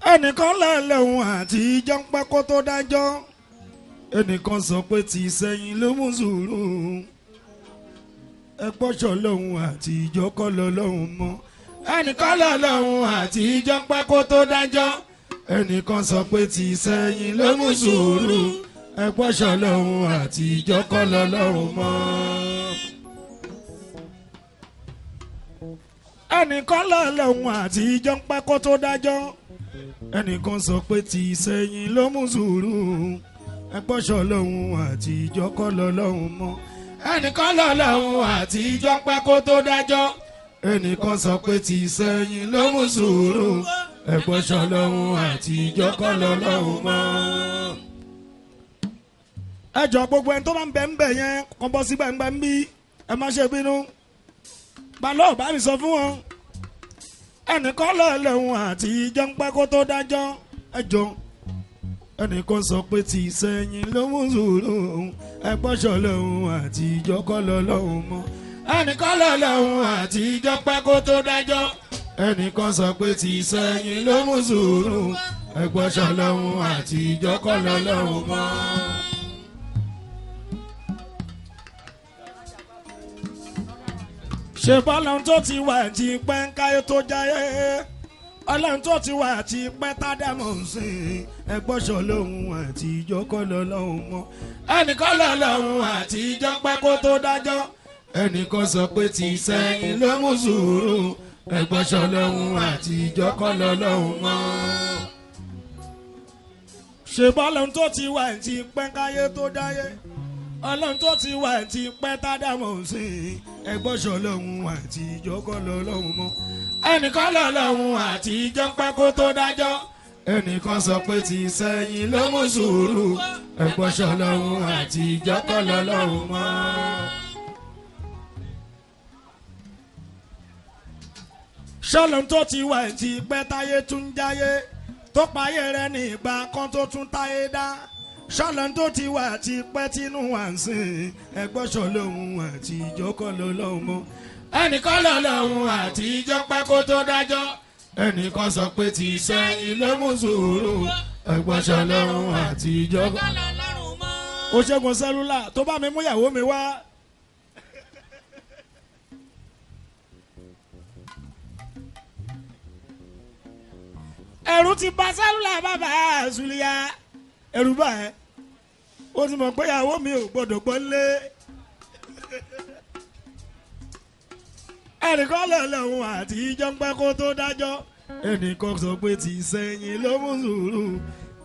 ẹnìkan lẹ́lẹ́hùn àti ìjọ ń pẹ́ kó tó dájọ́ ẹnìkan sọ pé tí sẹ́yìn ló mú sùúrù ẹ gbọ́sọ̀ lọ́hùn àti ìjọ kọ́ lọ lọ́hùn mọ́ ẹnìkan lẹ́lẹ́hùn àti ìjọ ń pẹ́ kó tó dájọ́ ẹnìkan sọ pé tí sẹ́yìn ló mú sùúrù ẹ gbọ́sọ̀ lọ́hùn àti ìjọ kọ́ lọ lọ́hùn mọ́. ẹnìkan lẹ́lẹ́hùn àti ìjọ ń pẹ́ kó tó dájọ́ ẹnìkan sọ pé tí sẹ́yìn ló mú sùúrù ẹ gbọ́sọ̀ lọ́hùn àti ìjọ kọ́ lọ lọ́hùn mọ́ ẹnìkan lọ́lọ́hùn àti ìjọ pẹ́ kó tó dájọ́ ẹnìkan sọ pé tí sẹ́yìn ló mú sùúrù ẹ gbọ́sọ̀ lọ́hùn àti ìjọ kọ́ lọ lọ́hùn mọ́. ẹ jọ gbogbo ẹni tó bá ń bẹ ń bẹ yẹn kàn bọ́ sí gbàngbà ń bí ẹ má ṣe bínú balọ̀ bá mi sọ fún wọn ẹnìkan lọ́lọ́hùn àti ìjọ pẹ́ kó tó dájọ́ ẹ jọ ẹnìkan sọ pé tí sẹ́yìn ló mú sùúrù ẹ gbọ́sọ̀ lọ́hùn àti ìjọ kọ́ lọ lọ́hùn mọ́ ẹnìkan lọ́lọ́hùn àti ìjọ pẹ́ kó tó dájọ́ ẹnìkan sọ pé tí sẹ́yìn ló mú sùúrù ẹ gbọ́sọ̀ lọ́hùn àti ìjọ kọ́ lọ lọ́hùn mọ́. ṣe bọ́lọ́n tó ti wà tí pẹ́ ń káyé tó jáyé ọlọ́run tó ti wà àti pẹ́ tádàmọ̀ sí ẹ gbọ́sọ̀ lọ́hùn àti ìjọ kọ́ lọ lọ́hùn mọ́ ẹnìkan lọ́lọ́hùn àti ìjọ pẹ́ kó tó dájọ́ ẹnìkan sọ pé tí sẹ́yìn ló mú sùúrù ẹ gbọ́sọ̀ lọ́hùn àti ìjọ kọ́ lọ lọ́hùn mọ́. ṣe bọ́lọ́n tó ti wà tí pẹ́ káyé tó dáyé ọlọ́run tó ti wà tí pẹ́ tádàmọ̀ sí ẹ gbọ́sọ̀ lọ́hùn àti ìjọ kọ́ lọ lọ́hùn mọ́ ẹnìkan lọ́lọ́hùn àti ìjọ pẹ́ kó tó dájọ́ ẹnìkan sọ pé tí sẹ́yìn ló mú sùúrù ẹ gbọ́sọ̀ lọ́hùn àti ìjọ kọ́ lọ lọ́hùn mọ́. ṣọlọ́n tó ti wà tí pẹ́ táyé tún jáyé tó payé rẹ ní ìgbà kan tó tún táyé dá ṣọlọ́n tó ti wà tí pẹ́ tínú wà ń sìn ẹ gbọ́sọ̀ lọ́hùn àti ìjọ kọ́ lọ lọ́hùn mọ́ ẹnìkan lọ́lọ́hùn àti ìjọ pẹ́ kó tó dájọ́ ẹnìkan sọ pé tí sẹ́yìn ló mú sùúrù ẹ gbọ́sọ̀ lọ́hùn àti ìjọ kọ́ lọ lọ́hùn mọ́. ó ṣẹ́gun sẹ́lúlà tó bá mi mú ìyàwó mi wá. ẹ̀rù ti bà sẹ́lúlà bàbá àzùlíyà ẹ̀rù bà ẹ́ ó ti mọ̀ pé ìyàwó mi ò gbọ́dọ̀ gbọ́ lé. ẹnìkan lọ́lọ́hùn àti ìjọ ń pẹ́ kó tó dájọ́ ẹnìkan sọ pé tí sẹ́yìn ló mú sùúrù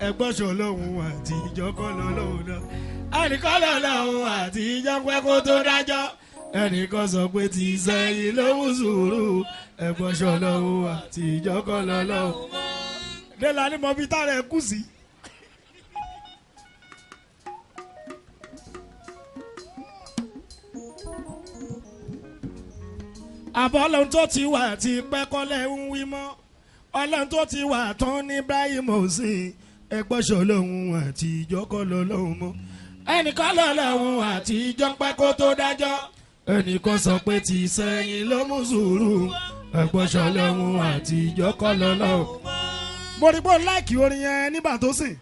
ẹ gbọ́sọ̀ lọ́hùn àti ìjọ kọ́ lọ lọ́hùn náà ẹnìkan lọ́lọ́hùn àti ìjọ ń pẹ́ kó tó dájọ́ ẹnìkan sọ pé tí sẹ́yìn ló mú sùúrù ẹ gbọ́sọ̀ lọ́hùn àti ìjọ kọ́ lọ lọ́hùn. délà ni mo fi tára ẹ kù sí. àbọ̀ ọlọ́run tó ti wà tí pẹ́kọ́lẹ̀ ń wí mọ́ ọlọ́run tó ti wà tán ní Ibrahim òsín ẹ gbọ́sọ̀ lọ́hùn àti ìjọ kọ́ lọ lọ́hùn mọ́ ẹnìkan lọ́lọ́hùn àti ìjọ pẹ́ kó tó dájọ́ ẹnìkan sọ pé tí sẹ́yìn ló mú sùúrù ẹ gbọ́sọ̀ lọ́hùn àti ìjọ kọ́ lọ lọ́hùn mọ́. mo rí bó láìkì orin yẹn nígbà tó sìn.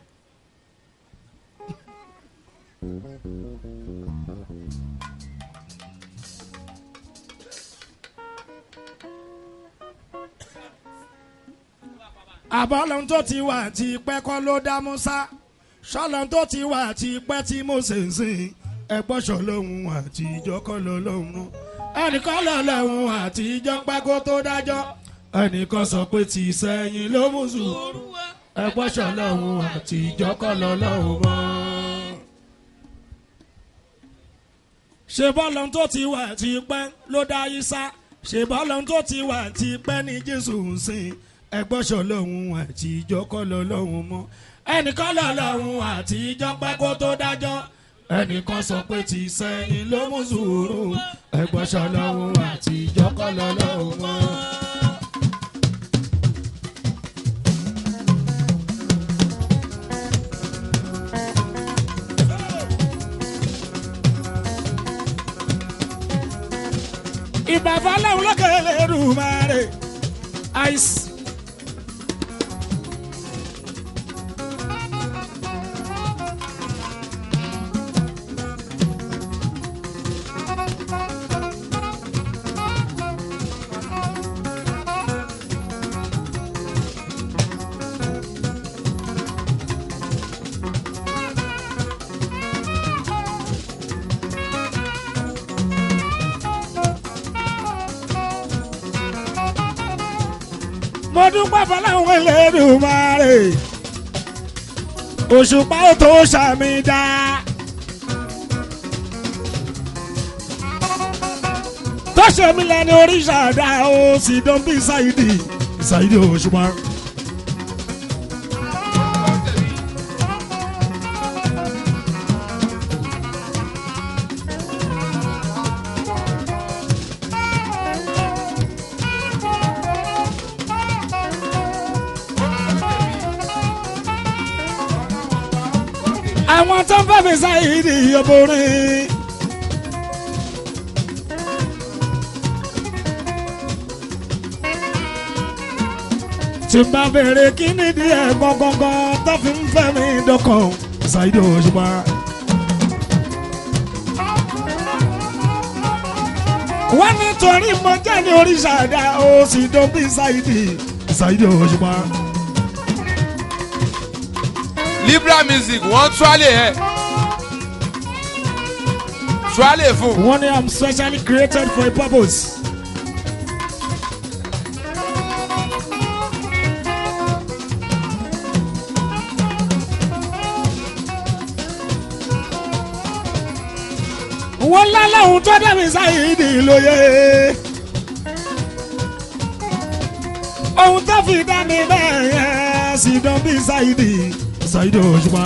àbọ̀ ọlọ́run tó ti wà tí pẹ́ kọ́ ló dá Mùsá ṣọlọ́run tó ti wà tí pẹ́ tí Mósè ń sìn ẹ gbọ́sọ̀ lọ́hùn àti ìjọ kọ́ lọ lọ́hùn mọ́ ẹnìkan lọ́lọ́hùn àti ìjọ pẹ́ kó tó dájọ́ ẹnìkan sọ pé tí sẹ́yìn ló mú sùúrù ẹ gbọ́sọ̀ lọ́hùn àti ìjọ kọ́ lọ lọ́hùn mọ́. ṣe bọ́lọ́run tó ti wà tí pẹ́ ló dá Ísá ṣe bọ́lọ́run tó ti wà tí pẹ́ ní Jésù ń sìn ẹ gbọ́sọ̀ lọ́hùn àti ìjọ kọ́ lọ lọ́hùn mọ́ ẹnìkan lọ́lọ́hùn àti ìjọ pẹ́ kó tó dájọ́ ẹnìkan sọ pé tí sẹ́yìn ló mú sùúrù ẹ gbọ́sọ̀ lọ́hùn àti ìjọ kọ́ lọ lọ́hùn mọ́. ìbàfà lẹ́hùn lókè lè rù máa rè àìsí. dúpẹ́ fọláwọn Elédùmarè òṣùpá ó tó ṣàmì dá. tó ṣe mí lẹ́ni oríṣà dá ó sì dán bí Saidi òṣùpá. àwọn tó ń fẹ́ mi Saidi ọbọrin. tí n bá bèrè kí ni díẹ̀ gangan tó fi ń fẹ́ mi dọ́kàn Saidi òṣùpá. wọ́n nítorí mo jẹ́ ní oríṣà dá ó sì dán bí Saidi òṣùpá. Libra music wọ́n tuale ẹ̀ tuale fún. wọ́n ní I'm specially created for a purpose. wọ́n lálẹ́hùn tó dẹ́mi Saidi lóye. ohun tó fi dá mi bẹ́ẹ̀ yẹn sì dán bí Saidi òṣùpá.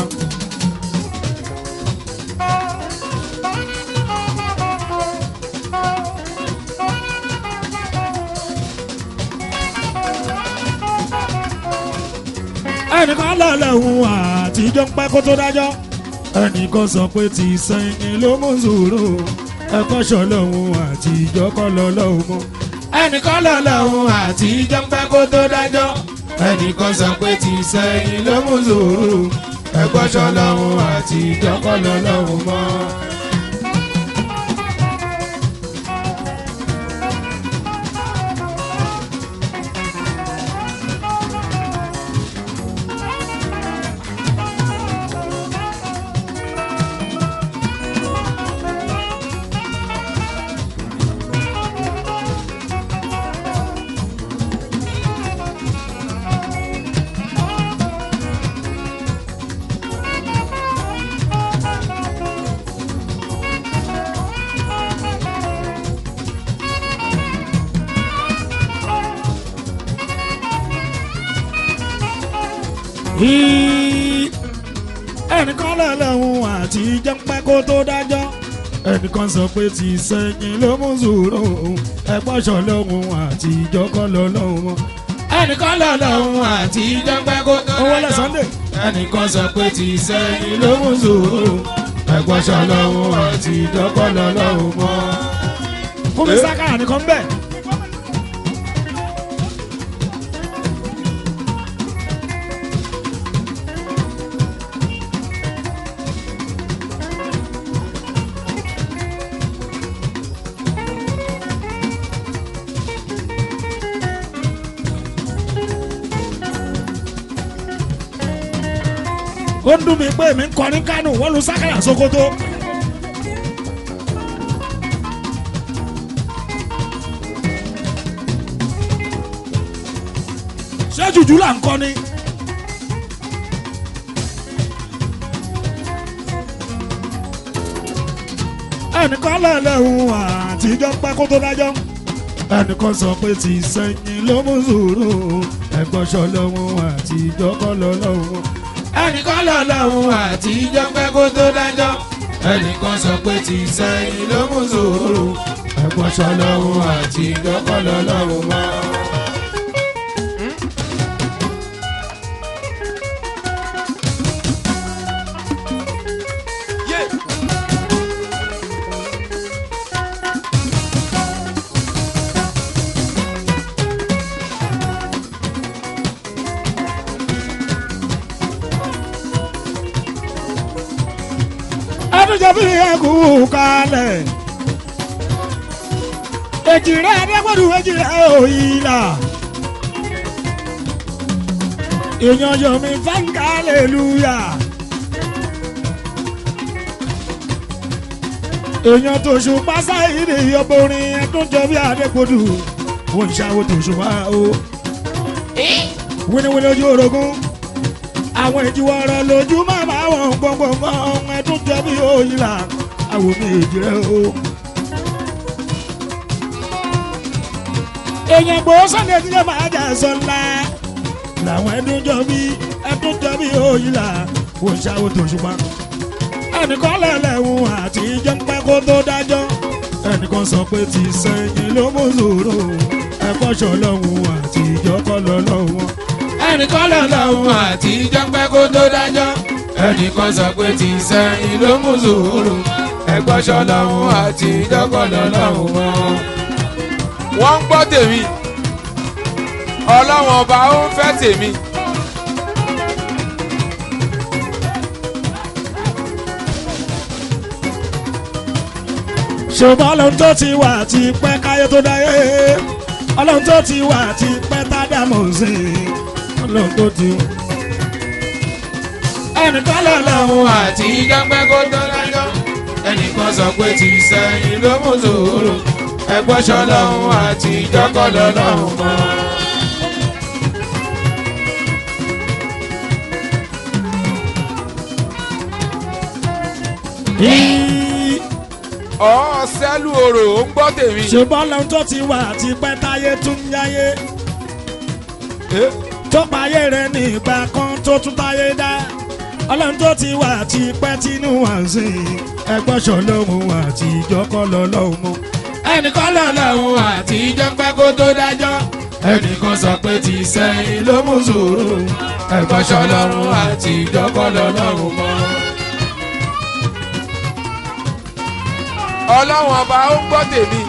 ẹnìkan lọ́lọ́hún àtijọ́ ń pẹ́ kó tó dájọ́ ẹnìkan sọ pé ti sẹ́yìn ló mú sùúrù ẹ̀kọ́ ṣọlọ́hún àtijọ́ kọ́ lọ́lọ́hún mọ́. ẹnìkan lọ́lọ́hún àtijọ́ ń pẹ́ kó tó dájọ́ ẹnìkan sọ pé ti sẹ́yìn ló mú sùúrù ẹ̀kọ́ ṣọlọ́hún àtijọ́ kọ́ lọ́lọ́hún mọ́. ẹnìkan lọ́lọ́hún àtijọ́ ń pẹ́ kó tó dájọ́ ẹnìkan sọ pé ti sẹ́yìn ló mú sùúrù ẹ̀gbọ́n ṣọlọ́hún àtijọ́ kọ́ lọ́lọ́hún mọ́. ẹnìkan lọ́lọ́hún àtijọ́ ń pẹ́ kó tó dájọ́ ẹnìkan sọ pé ti sẹ́yìn ló mú sùúrù ẹ̀gbọ́n ṣọlọ́hún àtijọ́ kọ́ lọ́lọ́hún mọ́. fún mi sákàrà nìkan bẹ́ẹ̀. ó ń dùn mí pé mi ń kọrin Kánò wọ́n lu sákàrà Sókótó. ṣé jùjú là ń kọ́ ni. ẹnìkan lọ́lọ́hún àtijọ́ pẹ́ kó tó dájọ́ ẹnìkan sọ pé ti sẹ́yìn ló mú sùúrù ẹ̀gbọ́n ṣọlọ́hún àtijọ́ kọ́ lọ́lọ́hún. ẹnìkan lọ́lọ́hún àtijọ́ pẹ́ kó tó dájọ́ ẹnìkan sọ pé ti sẹ́yìn ló mú sùúrù ẹ̀gbọ́n ṣọlọ́hún àtijọ́ kọ́ lọ́lọ́hún mọ́. ẹnìjọ́ bí ẹkú kalẹ̀ èjì rẹ̀ adégbòdù èjì rẹ̀ òyìnlá èèyàn yomi fáńkà hallelujah èèyàn tòṣùpá Saidi ọbọrin ẹdúnjọ bí adégbòdù wọ́n ń ṣàwò tòṣùpá o wíníwíní ojú orogún àwọn ìjìwọ̀rọ̀ lójú màmá wọn gbọ̀ngbọ̀ngbọ̀n ẹ̀dùn tẹ̀mí òyìnlá àwọn méjì rẹ̀ o. èèyàn gbòó sọ́dẹ̀ tí yóò máa jà sọ́la làwọn ẹ̀dùn jọ bí òyìnlá wò ṣàwò tó ṣùgbọ́n. ẹnìkan lẹ́lẹ́hùn àti ìjọ ń pẹ́ kó tó dájọ́ ẹnìkan sọ pé ti sẹ́yìn ló mú sòrò ẹ̀kọ́ ṣọlọ́hùn àti ìjọ kọ́ lọ́lọ́hùn. ẹnìkan lọ́lọ́hùn àti ìjọ pẹ́ kó tó dájọ́ ẹnìkan sọ pé ti sẹ́yìn ló mú sùúrù ẹ̀kọ́ ṣọlọ́hùn àti ìjọ kọ́ lọ́lọ́hùn wọn. wọ́n ń gbọ́ tèmi ọlọ́wọ́n ọba ó ń fẹ́ tèmi. ṣùgbọ́n ọlọ́run tó ti wà ti pẹ́ káyé tó dáyé ọlọ́run tó ti wà ti pẹ́ tádàmọ̀ sí ọlọ́run tó ti. ẹnìkan lọ́lọ́run àti ìjọ pẹ́ kó tó dájọ́ ẹnìkan sọ pé ti sẹ́yìn ló mú sùúrù ẹ̀kọ́ ṣọlọ́hùn àti ìjọ kọ́ lọ́lọ́hùn mọ́. sẹ́lù orò ó ń gbọ́ tèmi. ṣùgbọ́n ọlọ́run tó ti wà ti pẹ́ táyé tún yáyé tó payé rẹ̀ ní ìgbà kan tó tún táyé dá ọlọ́run tó ti wà ti pẹ́ tínú wà sí ẹgbọ́n ṣọlọ́run àti ìjọkọ́ lọ́lọ́run mọ́. ẹnìkan lọ́lọ́run àti ìjọ pẹ́ kó tó dájọ́ ẹnìkan sọ pé ti sẹ́yìn ló mú sùúrù ẹgbọ́n ṣọlọ́run àti ìjọkọ́ lọ́lọ́run mọ́. ọlọ́run ọba ó ń gbọ́ tèmi.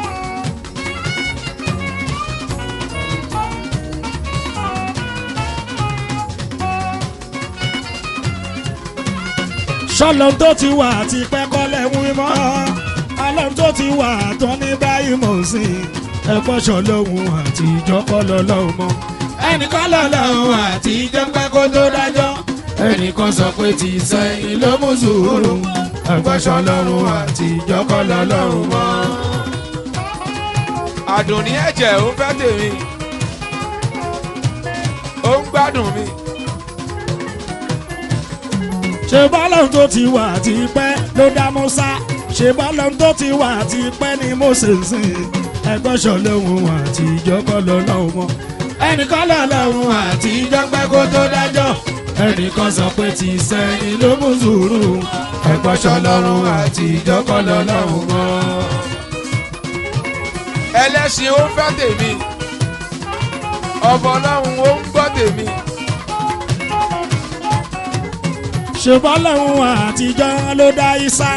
ṣọlọ́run tó ti wà ti pẹ́ kọ́lẹ̀ ń wí mọ́ ọlọ́run tó ti wà tán ní báyìí mọ̀ sí ẹ̀pọ̀ ṣọlọ́run àti ìjọkọ́ lọ́lọ́run mọ́. ẹnìkan lọ́lọ́run àti ìjọ pẹ́ kó tó dájọ́ ẹnìkan sọ pé ti sẹ́yìn ló mú sùúrù ẹ̀pọ̀ ṣọlọ́run àti ìjọkọ́ lọ́lọ́run mọ́. àdùnní ẹ̀jẹ̀ ó fẹ́ tèmi ó ń gbádùn mi. ṣe bọ́lọ́run tó ti wà ti pẹ́ ló dá Mùsá ṣe bọ́lọ́run tó ti wà ti pẹ́ ní Mósè sìn ẹgbọ́n ṣọlọ́run àti ìjọkọ́ lọ́lọ́run mọ́. ẹnìkan lọ́lọ́run àti ìjọ pẹ́ kó tó dájọ́ ẹnìkan sọ pé ti sẹ́yìn ló mú sùúrù ẹ̀pọ̀ ṣọlọ́run àti ìjọkọ́ lọ́lọ́run mọ́. ẹlẹ́ṣin ó fẹ́ tèmi ọmọ ọlọ́run ó ń gbọ́ tèmi. ṣe bọ́lọ́run àtijọ́ ló dá Ísá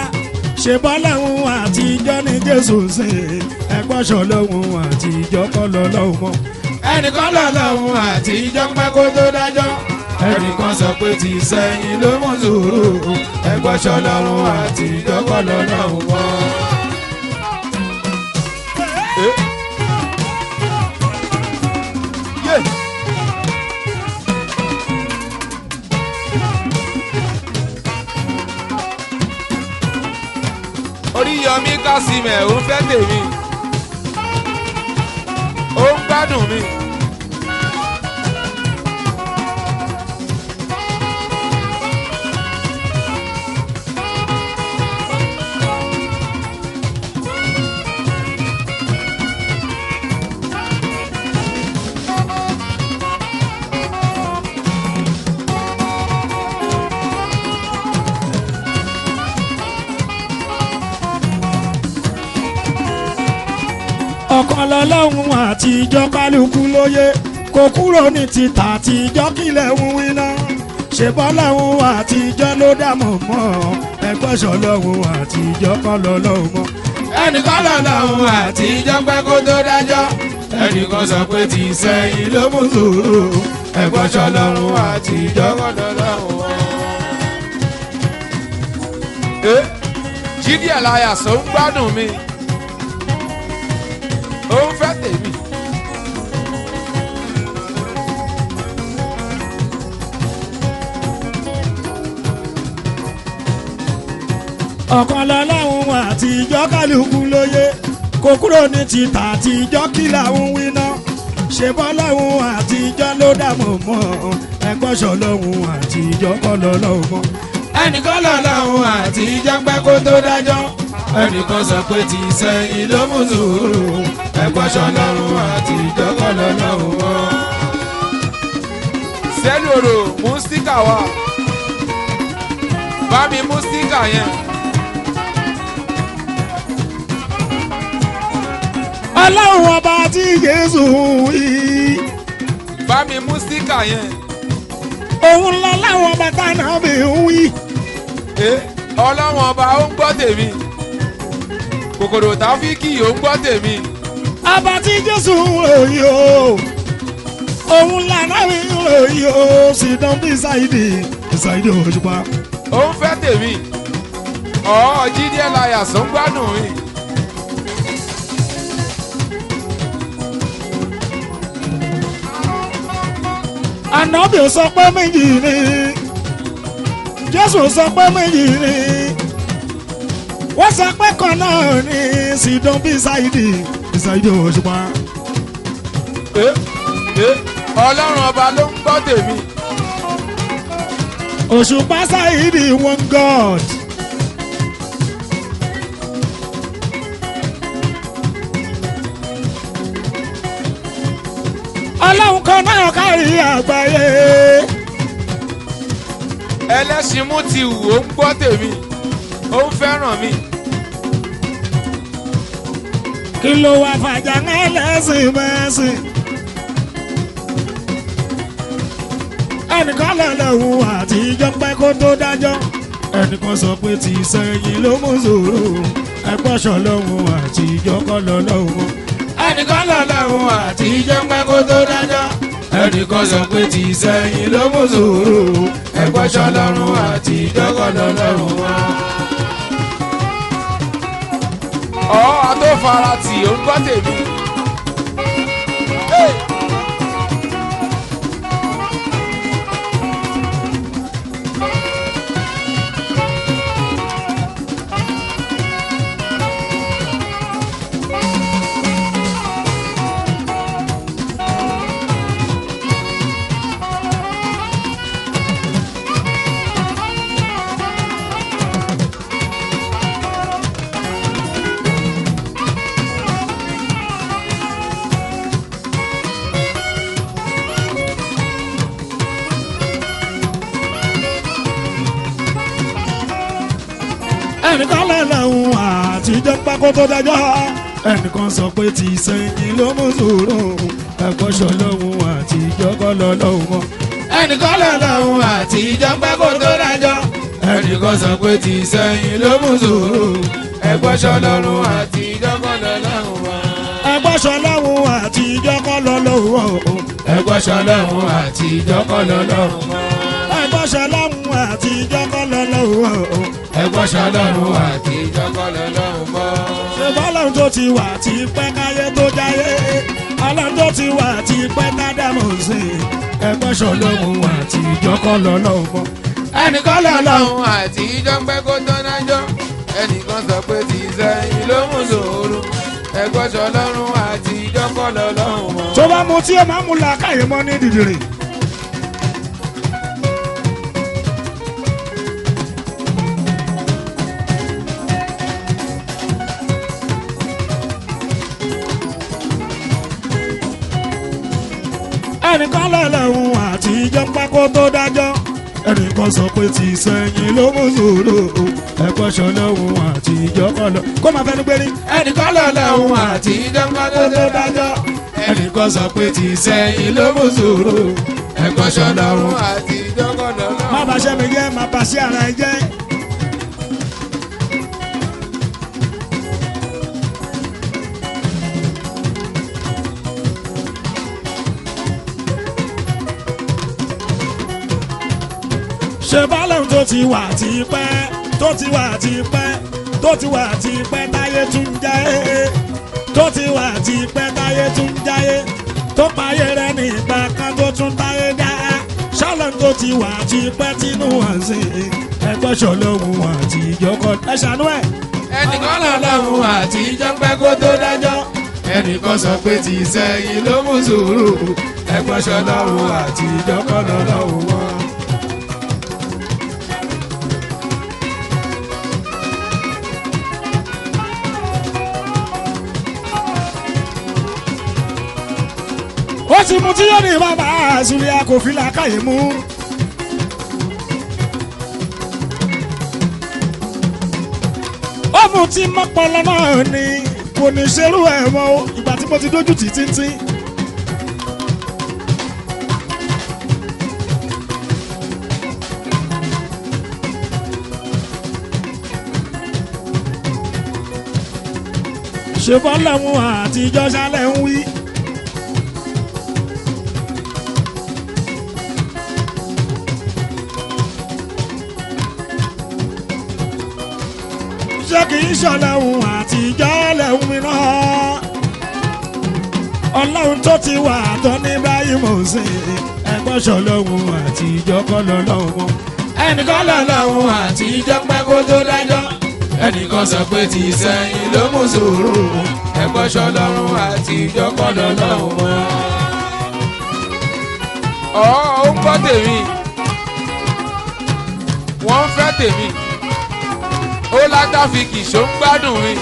ṣe bọ́lọ́run àtijọ́ ní Jésù sìn ẹgbọ́n ṣọlọ́run àtijọ́ kọ́ lọ́lọ́run mọ́. ẹnìkan lọ́lọ́run àti ìjọ pẹ́ kó tó dájọ́ ẹnìkan sọ pé ti sẹ́yìn ló mú sùúrù ẹgbọ́n ṣọlọ́run àti ìjọ kọ́ lọ́lọ́run mọ́. Oríyọmí Kásímẹ̀ ó fẹ́ tèmi ó ń gbádùn mi. ọ̀kan lọ́lọ́run àtijọ́ kálukú lóye kò kúrò ní títà àtijọ́ kílẹ̀ ń wíná ṣe bọ́lọ́run àtijọ́ ló dàmọ̀ mọ́ ẹgbọ́n ṣọlọ́run àtijọ́ kọ́ lọ́lọ́run mọ́. ẹnìkan lọ́lọ́run àtijọ́ pẹ́ kó tó dájọ́ ẹnìkan sọ pé ti sẹ́yìn ló mú sùúrù ẹgbọ́n ṣọlọ́run àtijọ́ kọ́ lọ́lọ́run mọ́. Jídé Àláyà sọ ń gbádùn mi ó ń fẹ́ tèmi. ọ̀kan lọ́lọ́run àtijọ́ kálukú lóye kò kúrò ní títà àtijọ́ kílà ń wíná ṣe ṣe bọ́ lọ́hùn àtijọ́ ló dààmú mọ́ ẹgbọ́n ṣọ lọ́hùn àtijọ́ kọ́ lọ́ lọ́hùn mọ́. ẹnìkan lọ́lọ́hun àtijọ́ pẹ́ kó tó dájọ́ ẹnìkan sọ pé ti sẹ́yìn ló mú sùúrù ẹgbọ́n ṣọ lọ́hùn àtijọ́ kọ́ lọ́lọ́hun mọ́. sẹ́lúrò mú síkà wá bá mi mú síkà yẹn. ọlọ́run ọba tí Jésù yìí. bá mi mú síkà yẹn. òun lọ láwọn ọba táná mi ń wí. ọlọ́run ọba ó ń gbọ́ tèmi kòkòrò Táfíkì ó ń gbọ́ tèmi. ọba tí Jésù ń ròyìn o òun lànà mi ń ròyìn o sì dán bí Ṣáìdì Òṣùpá. ó ń fẹ́ tèmi Jídé Elias ń gbádùn mi. Ànábì sọ pé méjì ni Jésù sọ pé méjì ni wọ́n sọ pé kan náà ni sídán bí Ṣáìdì Òṣùpá. ọlọ́run ọba ló ń gbọ́ tèmi. Òṣùpá Ṣáìdì one God. ọlọ́run kan náà kárí àgbáyé. ẹlẹ́sìn mú ti wù ó ń gbọ́ tèmi ó ń fẹ́ràn mi. kí ló wá fàjà ẹlẹ́sìn mẹ́sìn. ẹnìkan lọ́lọ́hun àtijọ́ pẹ́ kó tó dájọ́ ẹnìkan sọ pé ti sẹ́yìn ló mú sùúrù ẹgbọ́sọ̀ lọ́hun àtijọ́ kọ́ lọ́lọ́hun. ẹnìkan lọ́lọ́hun àtijọ́ pẹ́ kó tó dájọ́ ẹnìkan sọ pé ti sẹ́yìn ló mú sùúrù ẹgbọ́sọ̀ lọ́hun àtijọ́ kọ́ lọ́lọ́hun. tó fara tì ó ń gbọ́ tèmi. ẹnìkan lọ́lọ́hun àtijọ́ pákó tó dájọ́ ẹnìkan sọ pé ti sẹ́yìn ló mú sùúrù ẹ̀kọ́ṣọ́ lọ́hun àtijọ́ kọ́ lọ́lọ́hun mọ́. ẹnìkan lọ́lọ́hun àtijọ́ pákó tó dájọ́ ẹnìkan sọ pé ti sẹ́yìn ló mú sùúrù ẹ̀kọ́ṣọ́ lọ́hun àtijọ́ kọ́ lọ́lọ́hun mọ́. ẹ̀kọ́ṣọ́ lọ́hun àtijọ́ kọ́ lọ́lọ́hun mọ́. ẹ̀kọ́ṣọ́ lọ́hun àtijọ́ kọ́ lọ́lọ́hun mọ́. ẹ̀kọ́ṣọ́ lọ́hun àtijọ́ kọ́ lọ́lọ́hun mọ́. ẹ̀kọ́ṣọ́ lọ́hun àtijọ́ kọ́ lọ́lọ́hun mọ́. ṣé bọ́lọ́hun tó ti wà tí pẹ́ káyé tó jáyé ọlọ́run tó ti wà tí pẹ́ kádàmọ̀ sí ẹ̀kọ́ṣọ́ lọ́hun àtijọ́ kọ́ lọ́lọ́hun mọ́. ẹnìkan lọ́lọ́hun àtijọ́ pẹ́ kó tó dájọ́ ẹnìkan sọ pé ti sẹ́yìn ló mú sùúrù ẹ̀kọ́ṣọ́ lọ́hun àtijọ́ kọ́ lọ́lọ́hun mọ́. tó bá mu tí ẹ máa mú làákàyè mọ́ ní dìdìrì. ẹnìkan lọ́lọ́hun àtijọ́ pákó tó dájọ́ ẹnìkan sọ pé ti sẹ́yìn ló mú sùúrù ẹ̀kọ́ṣọ́ lọ́hun àtijọ́ kọ́ lọ. kó máa fẹ́nu gbérí. ẹnìkan lọ́lọ́hun àtijọ́ pákó tó dájọ́ ẹnìkan sọ pé ti sẹ́yìn ló mú sùúrù ẹ̀kọ́ṣọ́ lọ́hun àtijọ́ kọ́ lọ́lọ́hun. má bàa ṣe mi jẹ́ má bàa ṣe ara ẹ jẹ́. ṣe bọ́lọ́hun tó ti wà tí pẹ́ tó ti wà tí pẹ́ tó ti wà tí pẹ́ táyé tún jáyé tó ti wà tí pẹ́ táyé tún jáyé tó payé rẹ ní ìgbà kan tó tún táyé dá ṣọlọ́hun tó ti wà tí pẹ́ tínú hàn sí ẹgbẹ́ ṣọlọ́hun àtijọ́ kọ́ ẹ ṣàánú ẹ̀. ẹnìkan lọ́lọ́hun àtijọ́ pẹ́ kó tó dájọ́ ẹnìkan sọ pé ti sẹ́yìn ló mú sùúrù ẹgbọ́n ṣọlọ́run àti ìjọkọ́ lọ́lọ́run wọn. ó ti mú tí yóò ní bàbá àzùlẹ̀ kò fi làákàyè mú. ó mú tí mọ́pọlọ náà ni kò ní ṣerú ẹ̀ mọ́ ìgbà tí mo ti dójú tì títí. ṣe bọ́lá wọn àtijọ́ ṣálẹ̀ ń wí. ṣé kì í ṣọlẹ́hun àtijọ́ lẹ́hun mi náà. ọlọ́run tó ti wà tó ní báyìí mò ń sìn ẹgbọ́n ṣọlẹ́hun àtijọ́ kọ́ lọ́lọ́hun mọ́. ẹnìkan lọ́lọ́run àtijọ́ pẹ́ kó tó dájọ́ ẹnìkan sọ pé ti sẹ́yìn ló mú sùúrù ẹgbọ́n ṣọlọ́run àtijọ́ kọ́ lọ́lọ́run mọ́. ó ń gbọ́ tèmi wọ́n ń fẹ́ tèmi ó látàfikì ṣó ń gbádùn mi.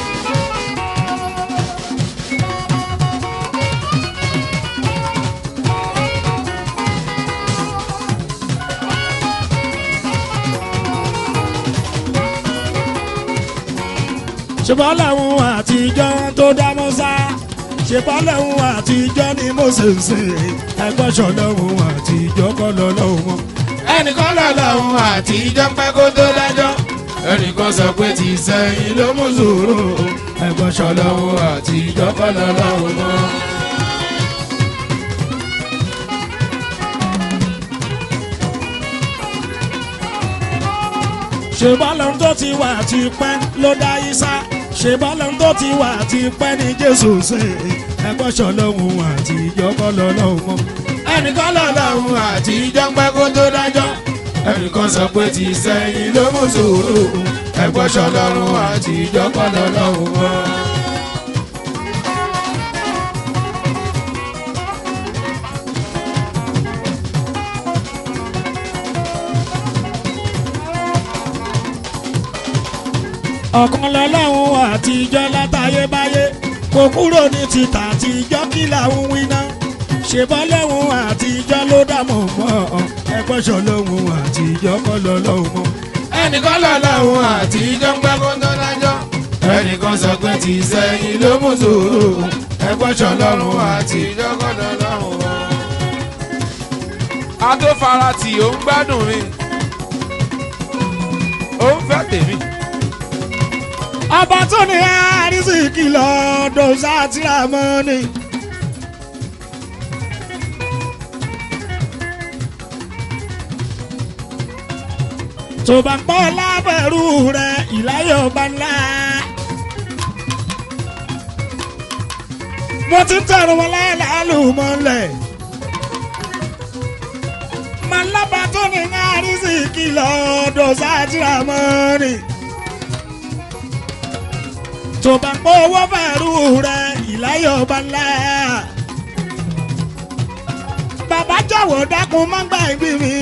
ṣùgbọ́n lẹ́hun àtijọ́ tó dá Mùsá ṣùgbọ́n lẹ́hun àtijọ́ ni Mósè ń sìn ẹgbọ́n ṣọlọ́hun àtijọ́ kọ́ lọ́lọ́hun mọ́. ẹnìkan lọ́lọ́run àtijọ́ pẹ́ kó tó dájọ́ ẹnìkan sọ pé ti sẹ́yìn ló mú sùúrù ẹgbọ́n ṣọlọ́run àtijọ́ kọ́ lọ́lọ́run mọ́. ṣùgbọ́n lẹ́hun tó ti wà ti pẹ́ ló dá Ísá ṣùgbọ́n lẹ́hun tó ti wà ti pẹ́ ní Jésù sìn ẹgbọ́n ṣọlọ́hun àtijọ́ kọ́ lọ́lọ́hun mọ́. ẹnìkan lọ́lọ́run àtijọ́ pẹ́ kó tó dájọ́ ẹnìkan sọ pé ti sẹ́yìn ló mú sùúrù ẹgbọ́n ṣọlọ́run àtijọ́ kọ́ lọ́lọ́run mọ́. ọ̀kan lọ́lọ́run àtijọ́ látayébáyé kò kúrò ní títà àtijọ́ kí làwọn wí náà ṣèbọ́ lẹ́hun àtijọ́ ló dààmú mọ́ ẹgbọ́n ṣọlọ́hun àtijọ́ kọ́ lọ́lọ́hun mọ́. ẹnìkan lọ́lọ́run àtijọ́ pẹ́ kó tó dájọ́ ẹnìkan sọ pé ti sẹ́yìn ló mú sùúrù ẹgbọ́n ṣọlọ́run àtijọ́ kọ́ lọ́lọ́run mọ́. adófaratì ó ń gbádùn mi ó ń fẹ́ tèmi. ọba tó ní àrísìkí lọ́dọ̀ sátìrà mọ́ni. tó bá ń pọ́ lábẹ́rú rẹ̀ ìláyọ̀ bá ńlá. mo ti ń tẹ̀rù wọn láàlú mọ́lẹ̀. màlábà tó ní àrísìkí lọ́dọ̀ sátìrà mọ́ni. tó bá ń pọ́ owó fẹ́rù rẹ̀ ìláyọ̀ bá ńlá. bàbá jọ̀wọ́ dákun má gbàgbé mi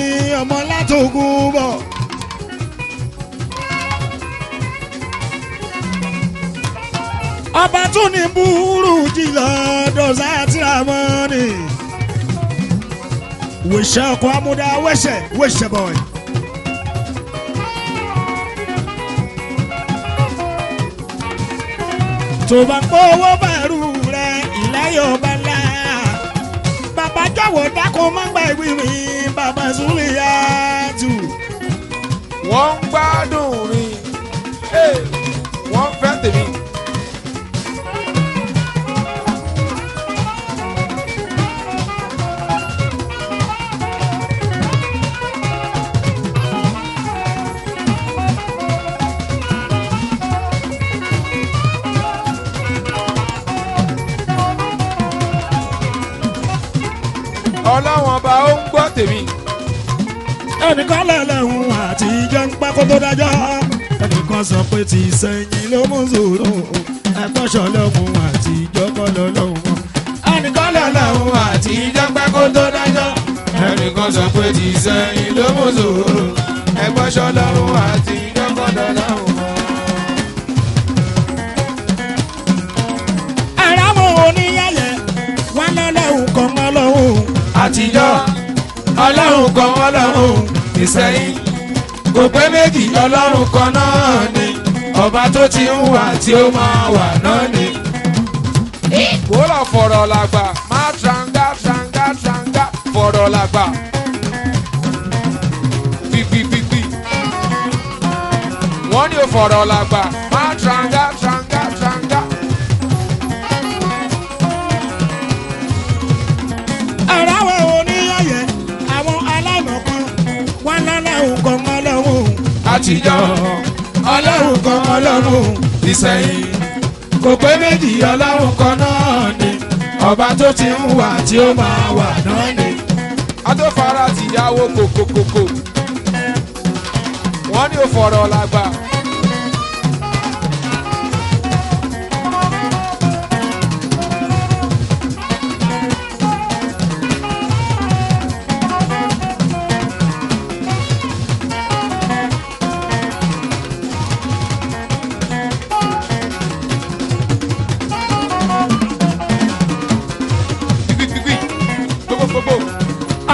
ọmọ látògùn bọ̀. ọba tún ní búrú jìlọ dọ̀sá tíramọ́nì. wẹ̀ṣẹ̀ ọkọ̀ amúdá wẹ̀ṣẹ̀ bọ̀. tó bá ń pọ́ owó bẹ̀rù rẹ̀ ìláyọ̀ ọba ńlá. bàbá jọ̀wọ́ dákun má gbàgbé mi bàbá Sùlíyàtù. wọ́n ń gbádùn mi wọ́n fẹ́ tèmi. ọlọ́wọ́n ọba ó ń gbọ́ tèmi. ẹnìkan lẹ́lẹ́hun àtijọ́ ń pẹ́ kó tó dájọ́ ẹnìkan sọ pé ti sẹ́yìn ló mú sùúrù ẹgbọ́n ṣọlọ́hun àtijọ́ kọ́ lọ́lọ́hun. àtijọ́ pẹ́ kó tó dájọ́ ẹnìkan sọ pé ti sẹ́yìn ló mú sùúrù ẹgbọ́n ṣọlọ́run àtijọ́ kọ́dọ̀ lọ́hùn mọ́. àràmọ̀ oníyẹ̀yẹ̀ wọn lọ́lọ́hùn kan ọlọ́hùn. àtijọ́ ọlọ́run kan ọlọ́run ìsẹ́yìn kò pé méjì ọlọ́run kan náà ni ọba tó ti ń wà tí ó máa wà náà ni. wò lọ fọ̀rọ̀ làgbà má tranga tranga tranga fọ̀rọ̀ làgbà gbìgbìgbìgbì wọ́n ní o fọ̀rọ̀ làgbà má tranga tranga tranga. àràmọ̀ oníyẹ̀yẹ̀ àwọn aláìmọ̀kan wọn lọ́lọ́hùn kan ọlọ́hùn. àtijọ́ ọlọ́run kan ọlọ́run ìsẹ̀yìn kò pé méjì ọlọ́run kan náà ni ọba tó ti ń wà tí ó máa wà náà ni. adófara tìyàwó kòkòkòkò wọ́n ní ó fọ̀rọ̀ làgbà.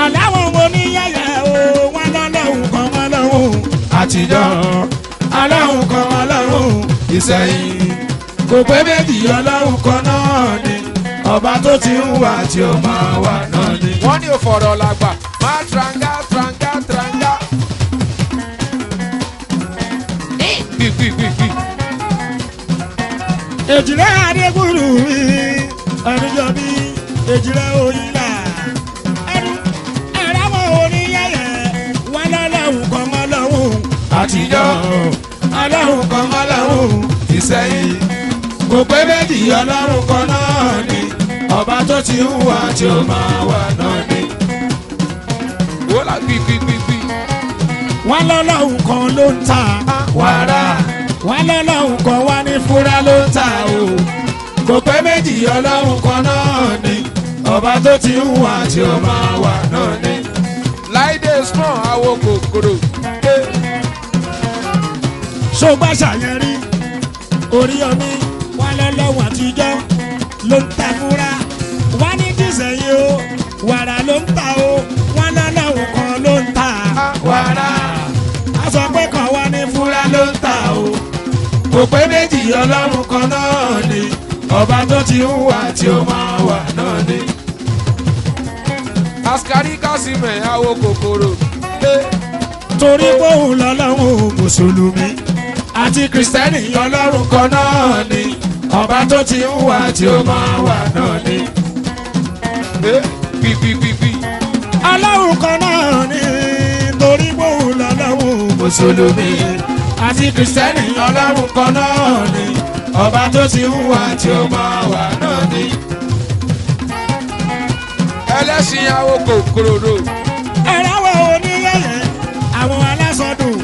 aláwọ̀ oníyẹ̀yẹ̀ o wọn lọ́lọ́hùn kan ọlọ́hùn. àtijọ́ ọlọ́run kan ọlọ́run ìsẹ̀yìn kò pé méjì ọlọ́run kan náà ni ọba tó ti ń wà tí ó máa wà náà ni. wọ́n ní òfòrò làgbà má tranga tranga tranga. gbìgbìgbìgbì. èjìrẹ́ adégbùrù mi ẹnujọ mi èjìrẹ́ òyìnlá ẹnu àràmọ̀ oníyẹ̀yẹ̀ wọn lọ́lọ́hùn kan ọlọ́hùn. àtijọ́ ọlọ́run kan ọlọ́run ìsẹ̀yìn kò pé méjì ọlọ́run kan náà ni ọba tó ti ń wà tí ó máa wà náà ni. wò lá gbìgbìgbìgbì. wọn lọ́lọ́hùn kan ló ń ta wàrà wọn lọ́lọ́hùn kan wá ní fúra ló ń ta o. kò pé méjì ọlọ́run kan náà ni ọba tó ti ń wà tí ó máa wà náà ni. láìdé small awo kòkòrò. ṣùgbọ́n ṣàyẹn rí orí omi wọn lọ́lọ́hùn àtijọ́ ló ń ta fúra wọn ní tìṣẹ̀yìn o wàrà ló ń ta o wọn lọ́lọ́hùn kan ló ń ta wàrà a sọ pé kan wá ní fúra ló ń ta o. kò pé méjì ọlọ́run kan náà ni ọba tó ti ń wà tí ó máa wà náà ni. askari kásímẹ̀ awo kòkòrò. torí bóun lọ́lọ́hùn mùsùlùmí àti kìrìsìtẹ́nì ọlọ́run kan náà ni ọba tó ti ń wà tí ó máa wà náà ni. gbìgbìgbìgbì. ọlọ́hùn kan náà ni torí bóun lọ́lọ́hùn mùsùlùmí àti kìrìsìtẹ́nì ọlọ́run kan náà ni ọba tó ti ń wà tí ó máa wà náà ni. ẹlẹ́sìn awo kòkòrò. ẹ̀rọ̀wọ̀ oníyẹ̀yẹ̀ àwọn alásọdùn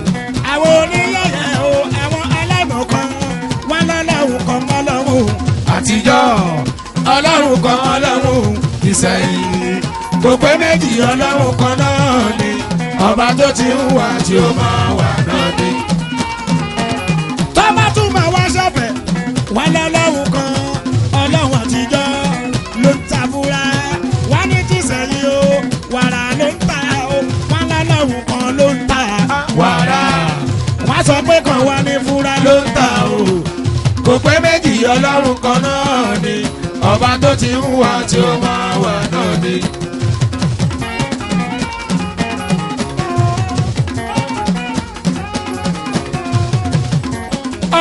àwọn oníyẹ̀yẹ̀ o àwọn aláìmọ̀kan wọn lọ́lọ́hùn kan ọlọ́hùn. àtijọ́ ọlọ́run kan ọlọ́run ìsẹ̀yìn kò pé méjì ọlọ́run kan náà ni ọba tó ti ń wà tí ó máa wà náà ni. tó bá tún máa wá sọ́fẹ̀ wọn lọ́lọ́hùn kan ọlọ́hùn àtijọ́ ló ń ta fúra wọn ní tìṣẹ̀yìn o wàrà ló ń ta o wọn lọ́lọ́hùn kan ló ń ta wàrà wọn sọ pé kan wá ní fúra ló ń ta o. kò pé méjì ọlọ́run kan náà ni ọba tó ti ń wà tí ó máa wà náà ni.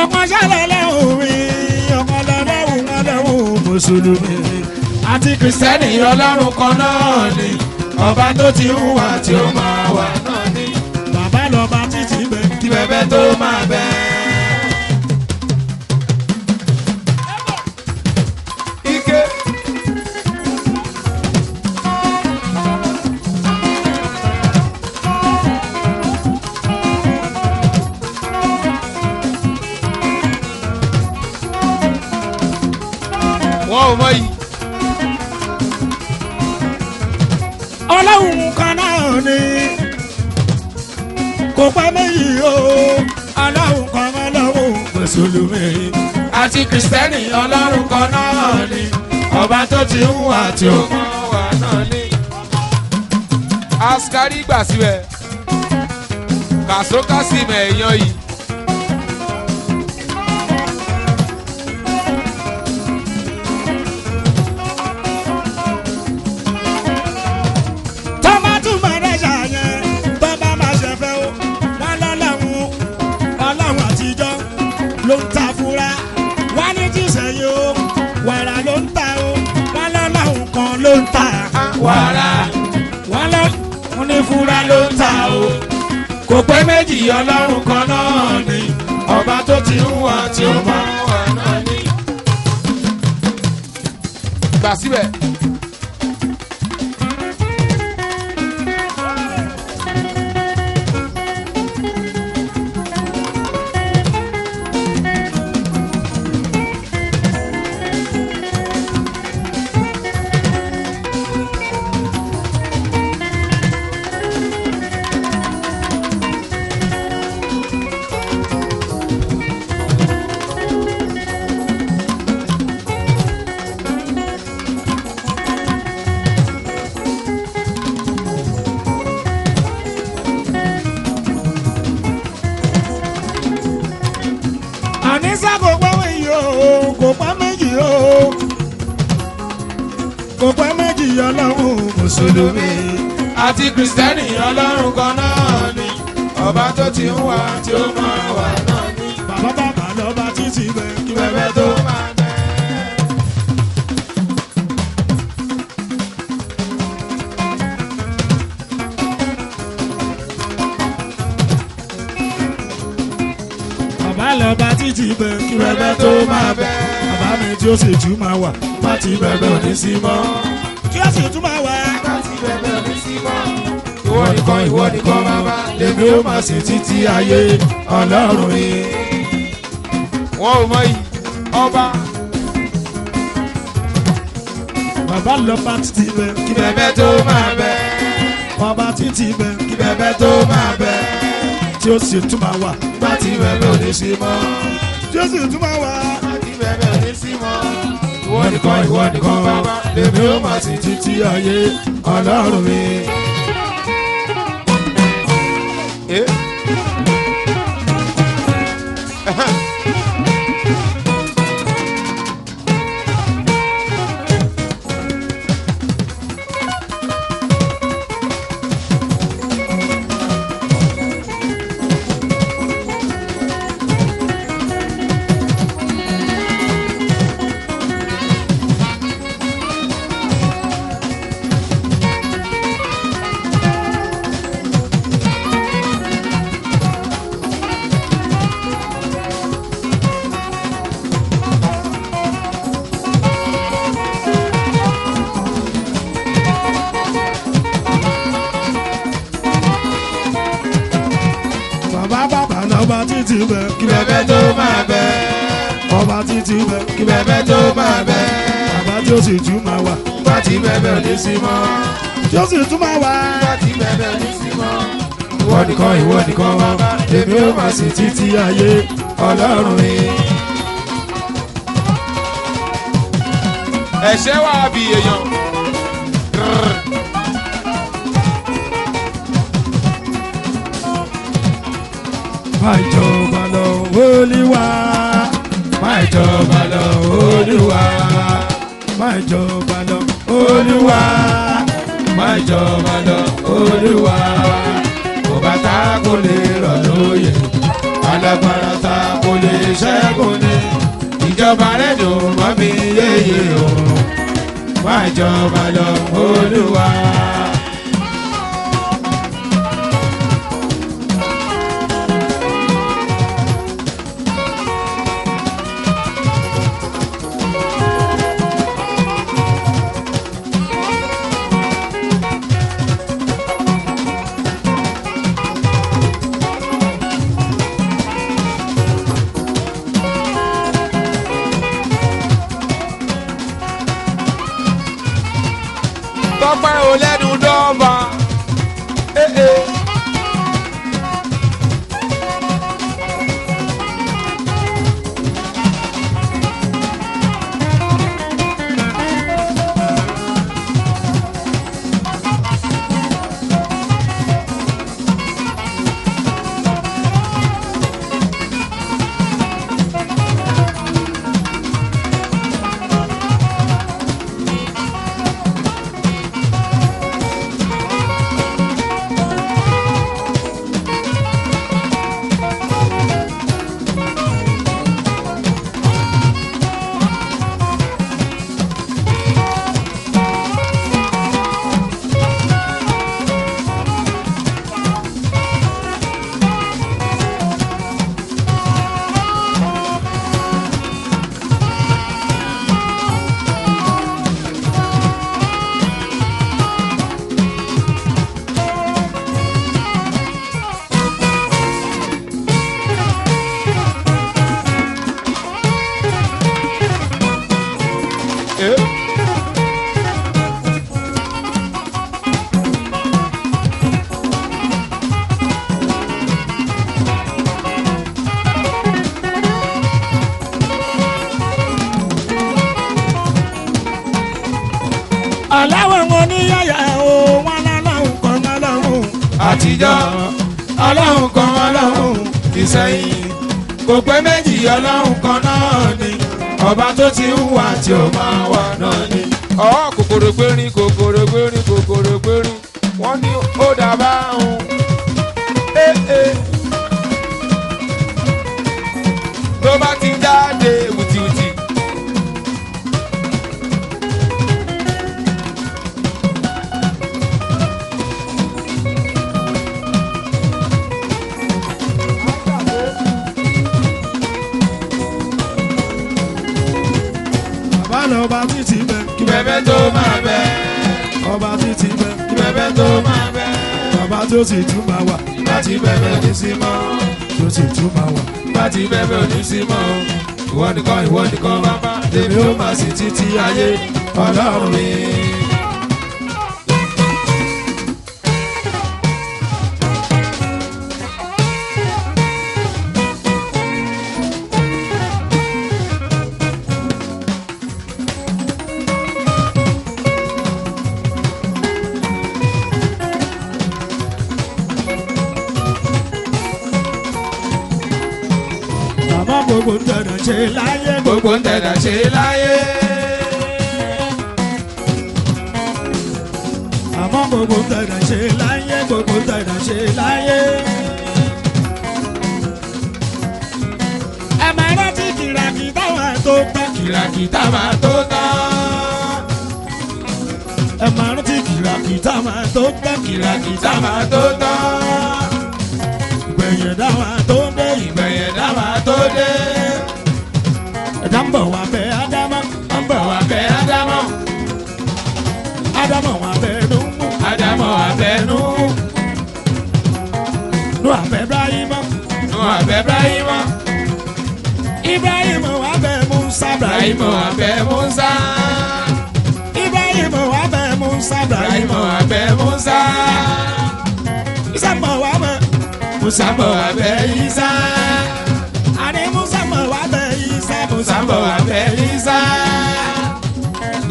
ọkàn ṣẹlẹ̀ lẹ́hùn mi ọkàn lọ́lọ́hùn ọlọ́hùn mùsùlùmí àti kìrìsìtẹ́nì ọlọ́run kan náà ni ọba tó ti ń wà tí ó máa wà náà ni. bàbá lọ́ba títí bẹ̀ kí bẹ́bẹ́ tó máa bẹ́. ike. wọ́n ò mọ yìí. ọlọ́run kan náà ni kò pẹ́ méjì o ọlọ́run kan náà lọ́wọ́ mùsùlùmí àti kìrìsìtẹ́nì ọlọ́run kan náà ni ọba tó ti ń wà tí ó mọ̀ wà náà ni. askari gbà síbẹ̀ kàsókàsímẹ̀ èèyàn yìí. ló ń ta fúra wá ní jíṣẹ́yìn o wàrà ló ń ta o wọ́n lọ́lọ́hùn kan ló ń ta wàrà wọ́n lọ́hùn ní fúra ló ń ta o kò pé méjì ọlọ́run kan náà ni ọba tó ti ń wà tí ó máa ń wà náà ni. gbà síbẹ̀. àníṣà kò pẹ́ méjì o kò pẹ́ méjì o kò pẹ́ méjì ọlọ́run mùsùlùmí àti kìrìsìtẹ́nì ọlọ́run kan náà ni ọba tó ti ń wà tí ó máa wà náà ni. bàbá bàbá lọ́ba títí bẹ̀ kí bẹ́ẹ̀ tó máa bẹ̀. bàbá lọ́ba títí bẹ̀ kí bẹ́ẹ̀ tó máa bẹ̀. bàbá mi tí ó sì tún máa wà má ti bẹ̀bẹ̀ òní sí mọ́ tí ó sì tún máa wà má ti bẹ̀bẹ̀ òní sí mọ́. ìwọ nìkan bàbá lèmi ó máa sìn títí ayé ọlọ́run mi. wọ́n ò mọ yìí ọba. bàbá lọ́ba títí bẹ̀ kí bẹ́ẹ̀ tó máa bẹ̀. bàbá títí bẹ̀ kí bẹ́ẹ̀ tó máa bẹ̀. tí ó sì tún máa wà má ti bẹ̀bẹ̀ òní sí mọ́. tí ó sì tún máa wà má ti bẹ̀bẹ̀ òní sí mọ́. ìwọ nìkan bàbá lèmi ó máa sìn títí ayé ọlọ́run mi. ọba títí bẹ̀ kí bẹ́ẹ̀ tó máa bẹ̀. ọba títí bẹ̀ kí bẹ́ẹ̀ tó máa bẹ̀. bàbá tí ó sì tún máa wà má ti bẹ̀bẹ̀ òní sí mọ́. tí ó sì tún máa wà má ti bẹ̀bẹ̀ òní sí mọ́. ìwọ nìkan bàbá lèmi ó máa sìn títí ayé ọlọ́run mi. ẹ̀ṣẹ̀ wà bí èèyàn. máa jọba lọ Olúwa máa jọba lọ Olúwa. máa jọba lọ Olúwa máa jọba lọ Olúwa. kò bá ta kò lè rọ̀ lóyè alágbára ta kò lè ṣẹ́gun ni. ìjọba rẹ̀ dùn mọ́ mi yéye o. máa jọba lọ Olúwa. tọ́pẹ́ ò lẹ́nu dọ́ọ̀bà àtijọ́ ọlọ́run kan ọlọ́run ìsẹ̀yìn kò pé méjì ọlọ́run kan náà ni ọba tó ti ń wà tí ó máa wà náà ni. kòkòrò gbérin kòkòrò gbérin kòkòrò gbérin wọ́n ní ó dábàá òun. tó bá ti jáde wùtìwùtì. ọba títí bẹ. kí bẹ́bẹ́ tó máa bẹ. ọba títí bẹ. kí bẹ́bẹ́ tó máa bẹ. bàbá tó sì tún máa wà. láti bẹ́bẹ́ ní sí mọ́. tó sì tún máa wà. láti bẹ́bẹ́ ní sí mọ́. ìwọ nìkan bàbá. èmi ó máa sì títí ayé ọlọ́run mi. gbogbo ń tẹ̀dọ̀ ṣe láyé. gbogbo ń tẹ̀dọ̀ ṣe láyé. àmọ́ gbogbo ń tẹ̀dọ̀ ṣe láyé. gbogbo ń tẹ̀dọ̀ ṣe láyé. ẹ máa rántí kìràkìtà máa tó tán. kìràkìtà máa tó tán. ẹ máa rántí kìràkìtà máa tó tán. kìràkìtà máa tó tán. ìgbẹ̀yìn dá máa tó dé. ìgbẹ̀yìn dá máa tó dé. ẹ̀dá ń bọ̀ wá bẹ̀ ádámọ̀. ń bọ̀ wá bẹ̀ ádámọ̀. ádámọ̀ wá bẹ̀ nú. ádámọ̀ wá bẹ̀ nú. nú àbẹ̀ ibrahimọ̀. nú àbẹ̀ ibrahimọ̀. ibrahimọ̀ wá bẹ̀ musa. ibrahimọ̀ wá bẹ̀ musa. ibrahimọ̀ wá bẹ̀ musa. ibrahimọ̀ wá bẹ̀ musa. isa mọ̀ wá bẹ̀. musa mọ̀ wá bẹ̀ isa. àní musa mọ̀ wá bẹ̀ isa. musa mọ̀ wá bẹ̀ isa.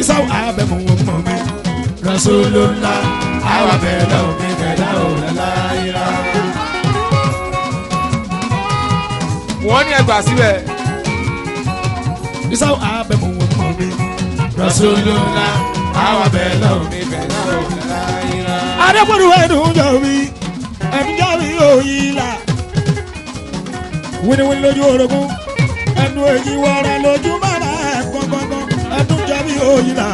isa wà bẹ̀ mọ̀ wọ́n mọ̀ mi. rasulullah àwa bẹ̀ lọ́wọ́ mi kẹ̀dá òlàlá ira. wọ́n ní ẹgbàá síbẹ̀. isa wà bẹ̀ mọ̀ wọ́n mọ̀ mi. rasulullah àwa bẹ̀ lọ́wọ́ mi kẹ̀dá òlàlá ira. adébọ̀dù ẹ̀dùn jọ mi. ẹ̀dùn jọ mi ò yí la. wíníwíní lójú orogún. ẹnu èyí wọra lójú mọ́ra gbọ̀ngbọ̀ngbọ̀n. ẹ̀dùn jọ mi ò yí la.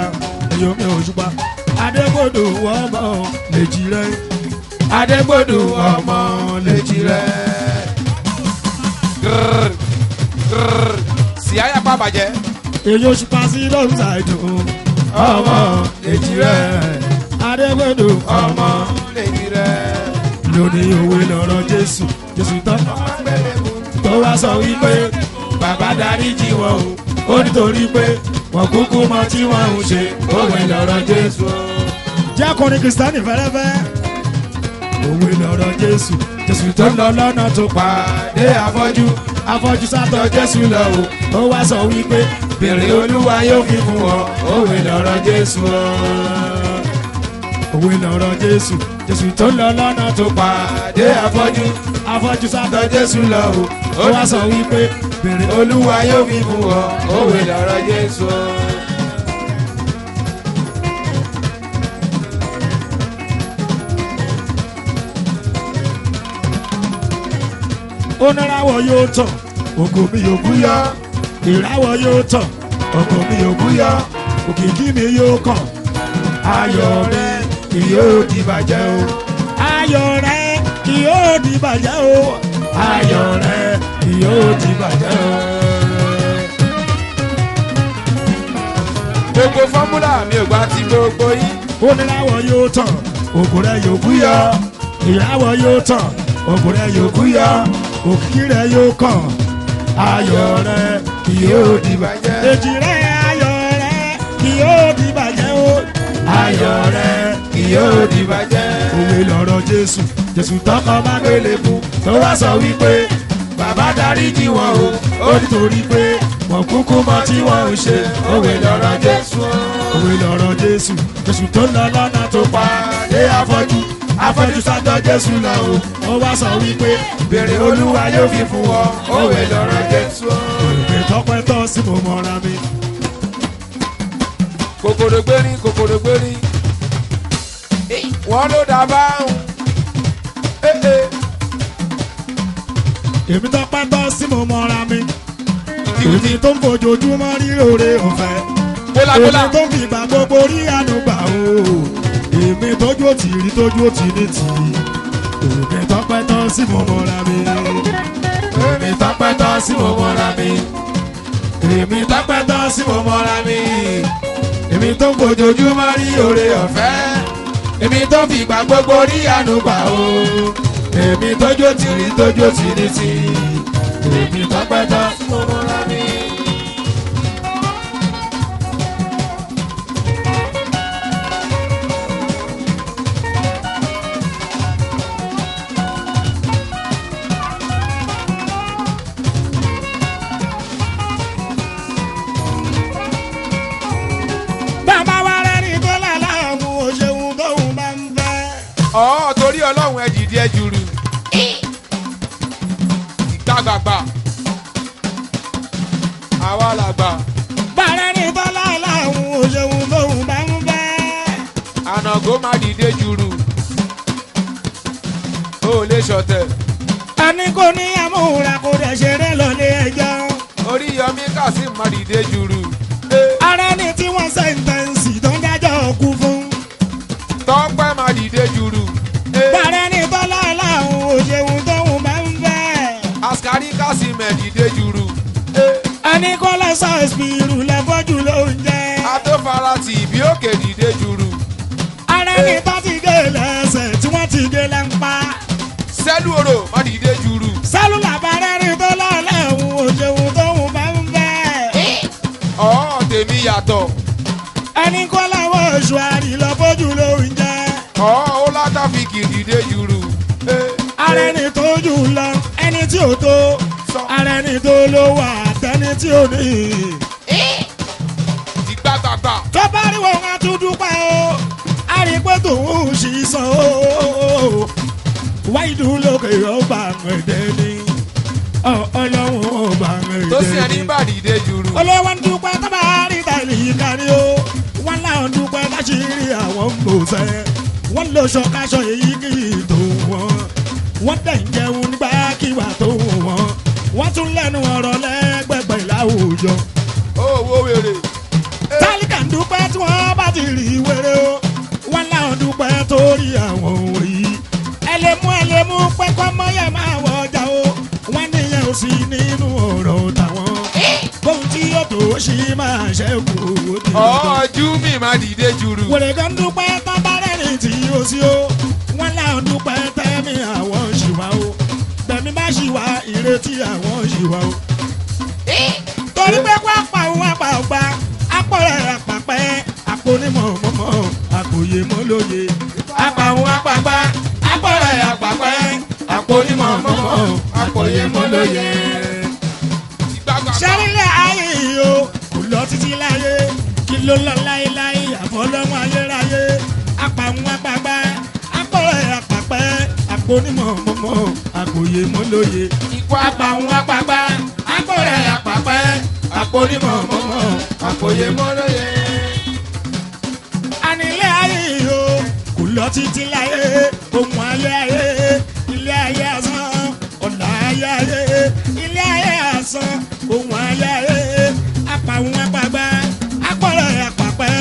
èyí omi òṣùpá. adébọ̀dù ọmọ lèjì rẹ. adégbòdù ọmọ lèjì rẹ. sì àyàpá bàjẹ́. èyí òṣùpá sí lọ́sà ìdùn. ọmọ lèjì rẹ. adébọ̀dù ọmọ lèjì rẹ. lónìí òwe lọ́rọ̀ jésù jésù tán. tó wá sọ wípé bàbá dáríjì wọn o. ó nítorí pé wọ́n kúkú mọ tí wọ́n ń ṣe. òwe lọ̀rọ̀ jésù. jẹ́ akọrin kìrìsìtánì fẹ́rẹ́fẹ́. òwe lọ́rọ̀ jésù jésù tó lọ lọ́nà tó pàdé afọ́jú. afọ́jú sátọ̀ jésù lọ o. ó wá sọ wípé bèrè olúwa yóò fi fún ọ. òwe lọ̀rọ̀ jésù. òwe lọ́rọ̀ jésù jésù tó lọ lọ́nà tó pàdé afọ́jú. afọ́jú sátọ̀ tọ́ jésù lọ o. ó wá sọ wípé bèrè olúwa yóò fi fún ọ. òwe lọ̀rọ̀ jésù. oníràwọ̀ yóò tàn ògo mi yóò kú yọ. ìràwọ̀ yóò tàn ògo mi yóò kú yọ. òkìkí mi yóò kàn. ayọ̀ mi kì yóò di bàjẹ́ o. ayọ̀ rẹ kì yóò di bàjẹ́ o. ayọ̀ rẹ kì yóò di bàjẹ́ o. gbogbo fọ́múlà mi ò gbà tí gbogbo yín. oníràwọ̀ yóò tàn ògo rẹ yóò kú yọ. ìràwọ̀ yóò tàn ògo rẹ yóò kú yọ. òkìkí rẹ yóò kàn. ayọ̀ rẹ kì yóò di bàjẹ́. èjì rẹ ayọ̀ rẹ kì yóò di bàjẹ́ o. ayọ̀ rẹ kì yóò di bàjẹ́. òwe lọ̀rọ̀ jésù jésù tọkọ bá gbélé fún. tó wá sọ wípé bàbá dáríjì wọn o. ó nítorí pé wọn kúkú mọ tí wọn ń ṣe. òwe lọ̀rọ̀ jésù. òwe lọ̀rọ̀ jésù jésù tó lọ lọ́nà tó pàdé afọ́jú. afọ́jú sọ́dọ̀ Jésù lọ o. ó wá sọ wípé Béèrè Olúwa yóò fi fún ọ, òwe lọ́rọ̀ Jésù. òkè tọpẹ́ tọ́ sí mo mọ́ra mi. Kòkòrò gbérí, kòkòrò gbérí. Wọ́n ló dá báhùn. èmi tọpẹ́ tọ́ sí mo mọ́ra mi. èmi tó ń fojoojúmọ́ rí oore ọ̀fẹ́. Bólabólà. èmi tó ń fi ìgbà gbogbo rí ànúgbà o. èmi tójú òtì rí tójú òtì ní tì í. èmi tọpẹ́ tọ́ sí mo mọ́ra mi. Èmi tọ́pẹ́ tọ́ sí mo mọ́ra mi. èmi tọpẹ́ tọ́ sí mo mọ́ra mi. Èmi tó ń fojoojúmọ́ rí oore ọ̀fẹ́. Èmi tó ń fi ìgbà gbogbo rí àánú gbà o. Èmi tójú òtì rí tójú òtì ní tì. Èmi tọ́pẹ́ tọ́ sí mo mọ́ra mi. bàbá wa rẹ̀ ní tó lálá mú o ṣeun tóun bá ń fẹ́. Torí Ọlọ́run ẹ dìde ẹ jùrù. Ìgbàgbàgbà. Àwa làgbà. bàrẹ̀ ní tó lálá mú o ṣeun tóun bá ń fẹ́. Ànàgó má dìde jùrù. O ò lè ṣọ̀tẹ̀. ẹni kò ní àmúra kò dẹ̀ ṣeré lọ́lé ẹjọ́. Oríyọmí Kazeem má dìde jùrù. ara ní tí wọ́n sẹ́ńtẹ́ǹsì tó ń dájọ́ kú fún. Tọ́pẹ́ má dìde jùrù. bàrẹ̀ ní tó lálá mú o ṣeun tóun bá ń fẹ́. Askari Kazeem ẹ dìde jùrù. ẹni kò lọ sọ ìspìrù lẹ́fọ́jú ló ń jẹ́. Atófarati ìbí òkè dìde jùrù. ara ní tó ti gé lẹ́sẹ̀ tí wọ́n ti gé lẹ́ńpá. Sẹ́lú orò má dìde jùrù. sálúlà bàrẹ̀ ní tó lálá mú o ṣeun tóun bá ń fẹ́. Tèmi yàtọ̀. ẹni kò lọ́wọ́ oṣù àrílọ́ fọ́jú ló ń jẹ́. Ó látàfikì dìde jùrù. ara ẹni tó jù lọ ẹni tí ò tó. ara ẹni tó ló wà tẹni tí ò ní. Ìgbàgbàgbà. tó bá rí wọn á tún dúpẹ́ o. a rí pé tòun ṣì sàn o. wáìdù lókè ọba ẹ̀dẹ́ ni. ọlọ́run ọba ẹ̀dẹ́ ni. Tó sì ẹni bá dìde jùrù. olówó ń dúpẹ́ tó bá rí tàìlì kárí o. wọ́n láwọn dúpẹ́ láṣìírí àwọn gbòòsẹ́. wọ́n lọ ṣọkaṣọ èyí kì í tó wọn. wọ́n dẹ̀ ń jẹun nígbàkigbà tó wọn. wọ́n tún lẹ́nu ọ̀rọ̀ lẹ́gbẹ̀gbẹ̀ láwùjọ. Owó wèrè. tálíkà ń dúpẹ́ tí wọ́n bá ti rí wéré o. wọ́n láwọn dúpẹ́ torí àwọn orí. ẹlẹ́mú pẹ́kọ́ mọ́yẹ̀ máa wọ ọjà o. wọ́n níyẹn ò sí nínú ọ̀rọ̀ tàwọn. bóun tí yóò tó ṣì máa ṣẹ́kù ó ti Júmi má dìde jùrù. wèrè kan dúpẹ́ tán bá rẹ́ni tí ó sí o. wọ́n láwọn dúpẹ́ tẹ́mi àwọn ṣìwà o. bẹ̀mí bá ṣìwà ìrètí àwọn ṣìwà o. torí pé kó apá òun apá ọgbà apọ̀rẹ̀ àpàpẹ́ àpònímọ̀ mọ́mọ́ àpòyè mọ́lóye. apá òun apàgbà apọ̀rẹ̀ àpàpẹ́ àpònímọ̀ mọ́mọ́ àpòyè mọ́lóye. Ìgbàgbàgbà. sẹ́rílẹ̀ ayé yìí o kò lọ títí láyé kí ló lọ láéláé àfọlọ́mọ ayérayé. apàwọn apàgbà apọ̀rẹ̀ àpàpẹ́ àpònímọ̀ mọ́mọ́ àpòyè mọ́lóye. apàwọn apàgbà apọ̀rẹ̀ àpàpẹ́ àpònímọ̀ mọ́mọ́ àpòyè mọ́lóye. ànílẹ̀ ayé yìí o kò lọ títí láyé ohun ayé ayé ilé ayé asán ọ̀nà ayé ayé ilé ayé asán ohun ayé ayé apàwọn apàgbà apọ̀rẹ̀ àpàpẹ́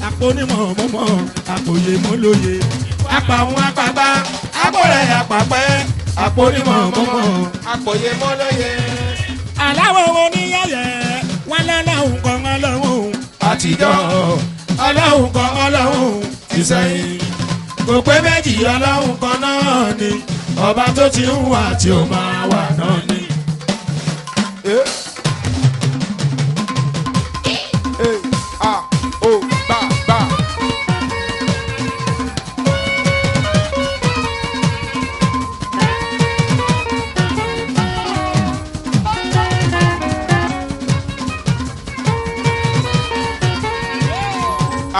àpònímọ̀ mọ́mọ́ àpòyè mọ́lóye. apàwọn apàgbà apọ̀rẹ̀ àpàpẹ́ àpònímọ̀ mọ́mọ́ Àpòyè mọ́lóye. aláwọ̀ oníyẹ̀yẹ̀ wọn lọ́lọ́hùn kan ọlọ́hùn Àtijọ́. ọlọ́hùn kan ọlọ́hùn ìsẹ̀yìn kò pé méjì ọlọ́hùn kan náà ni ọba tó ti ń wà tí ó máa wà náà ni. Bá.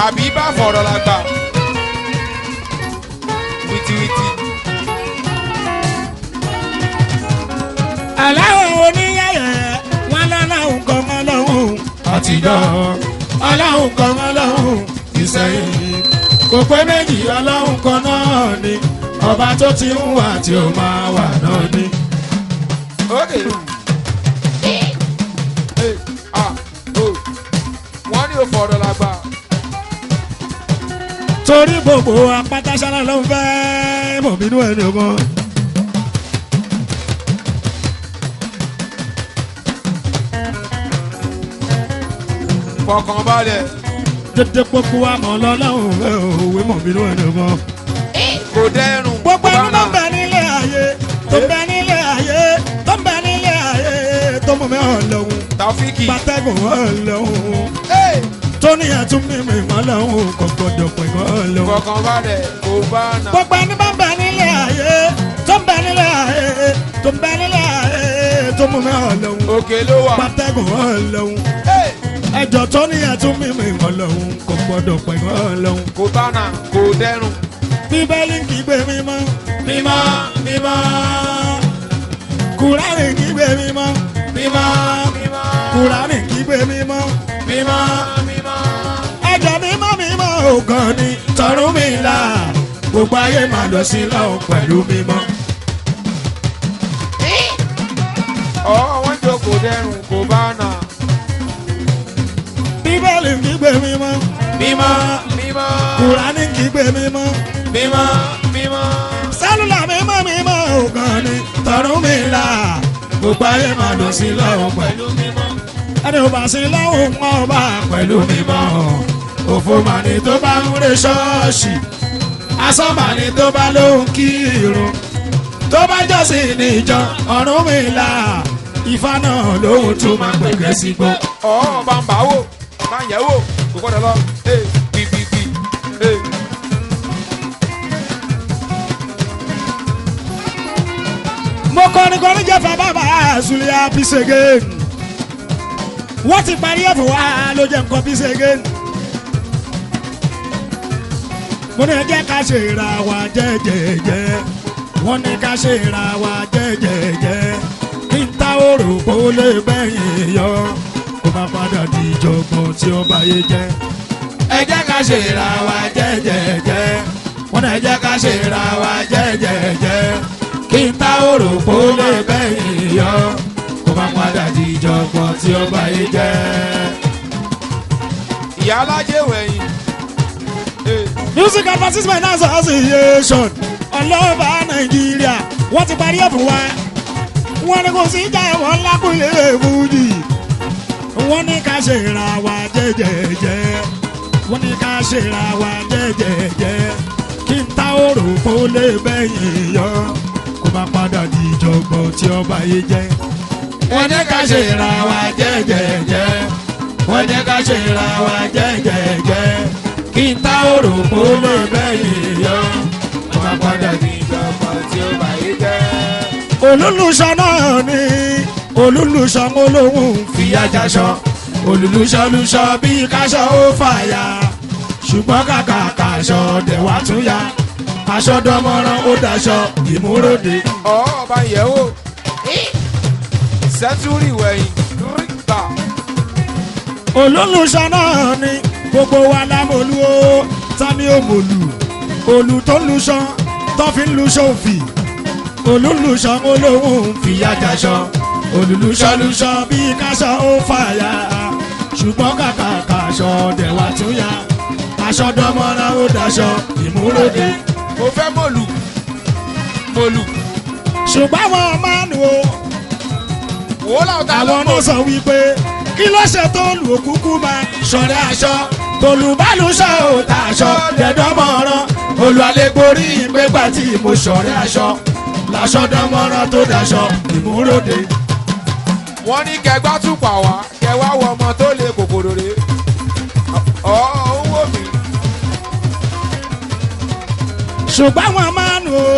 Àbí bá fọ̀rọ̀ làgbà. With wìtìwìtì. aláwọ̀ oníyẹ̀yẹ̀ wọn lọ́lọ́hùn kan ọlọ́hùn àtijọ́ ọlọ́hùn kan ọlọ́hùn ìsẹ̀yìn kò pé méjì ọlọ́hùn kan náà ni ọba tó ti ń wà tí ó máa wà náà ni. wọ́n ní òfòrò làgbà. torí gbogbo apátáṣálá ló ń fẹ́ mọ̀ bínú ẹni ọgbọ́n. fọkàn balẹ̀. dédé gbogbo àmọ́ lọ́lọ́hùn fẹ́ òwe mọ̀ bínú ẹni ọgbọ́n. kò dẹrùn. gbogbo ẹni tó ń bẹ nílé ayé tó ń bẹ nílé ayé tó ń bẹ nílé ayé tó mú mi hàn lọ́hùn. Taofiki. pàtẹ́gùn hàn lọ́hùn. tóní ẹ̀tún mímì mọ́ lọ́hùn kò gbọdọ̀ pẹ̀ hàn lọ́hùn. fọkàn balẹ̀ kò bá nà. gbogbo ẹni bá ń bẹ nílé ayé tó ń bẹ nílé ayé tó ń bẹ nílé ayé tó mú mi hàn lọ́hùn. òkè ló wà. pàtẹ́gùn hàn lọ́hùn. ẹjọ́ tóní ẹ̀tún mímì mọ́ lọ́hùn kò gbọdọ̀ pẹ̀ hàn lọ́hùn. kò bá nà kò dẹrùn. bíbélì kì í gbé mímọ́ mímọ́ mímọ́ kùránì kì í gbé mímọ́ mímọ́ kùránì kì í gbé mímọ́ mímọ́ ẹjọ́ mímọ́ mímọ́ ògàn ni tọrún mi là gbogbo ayé máa lọ sí lọ́hùn pẹ̀lú mímọ́. wọ́n jọ kò dẹrùn kò bá nà. bíbélì kì í gbé mímọ́ mímọ́ kùránì kì í gbé mímọ́ mímọ́ sálúlà mímọ́ mímọ́ ògàn ni tọrún mi là gbogbo ayé máa lọ sí lọ́hùn pẹ̀lú mímọ́. ẹni ò bá sí lọ́hùn wọn ò bá pẹ̀lú mímọ́. òfò màní tó bá ń ré ṣọ́ọ̀ṣì asán màní tó bá lóhùn kírun tó bá jọ́sìn níjọ ọ̀run mi là Ifá náà lóhùn tó máa pẹ̀kẹ́ sí gbọ́. bá ń bá wò bá ń yẹ̀ wò kò gbọ́dọ̀ lọ gbìgbìgbì. mo kọrin jẹ́ fún bàbá Zulia Peace Again wọ́n ti parí ẹ̀fọ́ wa ló jẹ́ nǹkan Peace Again. mo ní jẹ́ ká ṣe ra wa jẹ́jẹ́jẹ́ wọ́n ní ká ṣe ra wa jẹ́jẹ́jẹ́ kí n ta òrò kó lè bẹ́yìn yọ kó má padà di ìjọ̀gbọ̀n tí ó bá yé jẹ́. ẹ jẹ́ ká ṣe ra wa jẹ́jẹ́jẹ́ wọ́n ní jẹ́ ká ṣe ra wa jẹ́jẹ́jẹ́ kí n ta òrò kó lè bẹ́yìn yọ kó má padà di ìjọ̀gbọ̀n tí ó bá yé jẹ́. ìyá alájẹ wẹ̀yìn. Music Advertisement Association ọlọ́ba Nàìjíríà wọ́n ti parí ẹ̀fọ́ wa wọ́n ní kò sí ìjà ẹ̀wọ̀n lákùnlé fújì wọ́n ní ká ṣe ra wa jẹ́jẹ́jẹ́ wọ́n ní ká ṣe ra wa jẹ́jẹ́jẹ́ kí n ta òrò kó lè bẹ́yìn yọ kó má padà di ìjọ̀gbọ̀n tí ọba yé jẹ́. wọ́n ní ká ṣe ra wa jẹ́jẹ́jẹ́ wọ́n ní ká ṣe ra wa jẹ́jẹ́jẹ́ kí n ta òrò kó lè bẹ́yìn yọ kó má padà di ìjọ̀gbọ̀n tí ọba yé jẹ́. olùlùṣọ náà ni olùlùṣọ olóhùn fìyà jàṣọ olùlùṣọ bí káṣọ ó fàyà ṣùgbọ́n kàkà kàṣọ dẹ̀wà tún ya aṣọ dánmọ́rán ó daṣọ ìmúròde. ọba yẹ̀wò sẹ́ńtúrì wẹ̀yìn rígbà. olùlùṣọ náà ni gbogbo wa lámòlú ó tani ó mòlù olù tó ń lùṣọ tó fi ń lùṣọ òfì olùlùṣọ olóhùn fìyà jàṣọ olùlùṣọ bí káṣọ ó fàyà ṣùgbọ́n kàkà kàṣọ dẹ̀wà tún ya aṣọ dánmọ́rán ó daṣọ ìmúròde. mo fẹ́ mọ̀lù. ṣùgbọ́n àwọn máa nù o. wò ó làwọn ta ló àwọn náà sọ wípé kí ló ṣe tó lù òkúkú máa ṣọ̀rẹ́ aṣọ tolùbálùṣọ ò tà aṣọ dẹ̀dọ́mọ̀ràn olùwàlẹ́gbórí ìgbégbà tí mo ṣọ̀rẹ́ aṣọ làṣọ dánmọ́rán tó daṣọ ìmúròde. wọ́n ní kẹgbá túpà wá kẹwà wọ ọmọ tó lè kòkòrò rè owó mi. ṣùgbọ́n àwọn máa nù o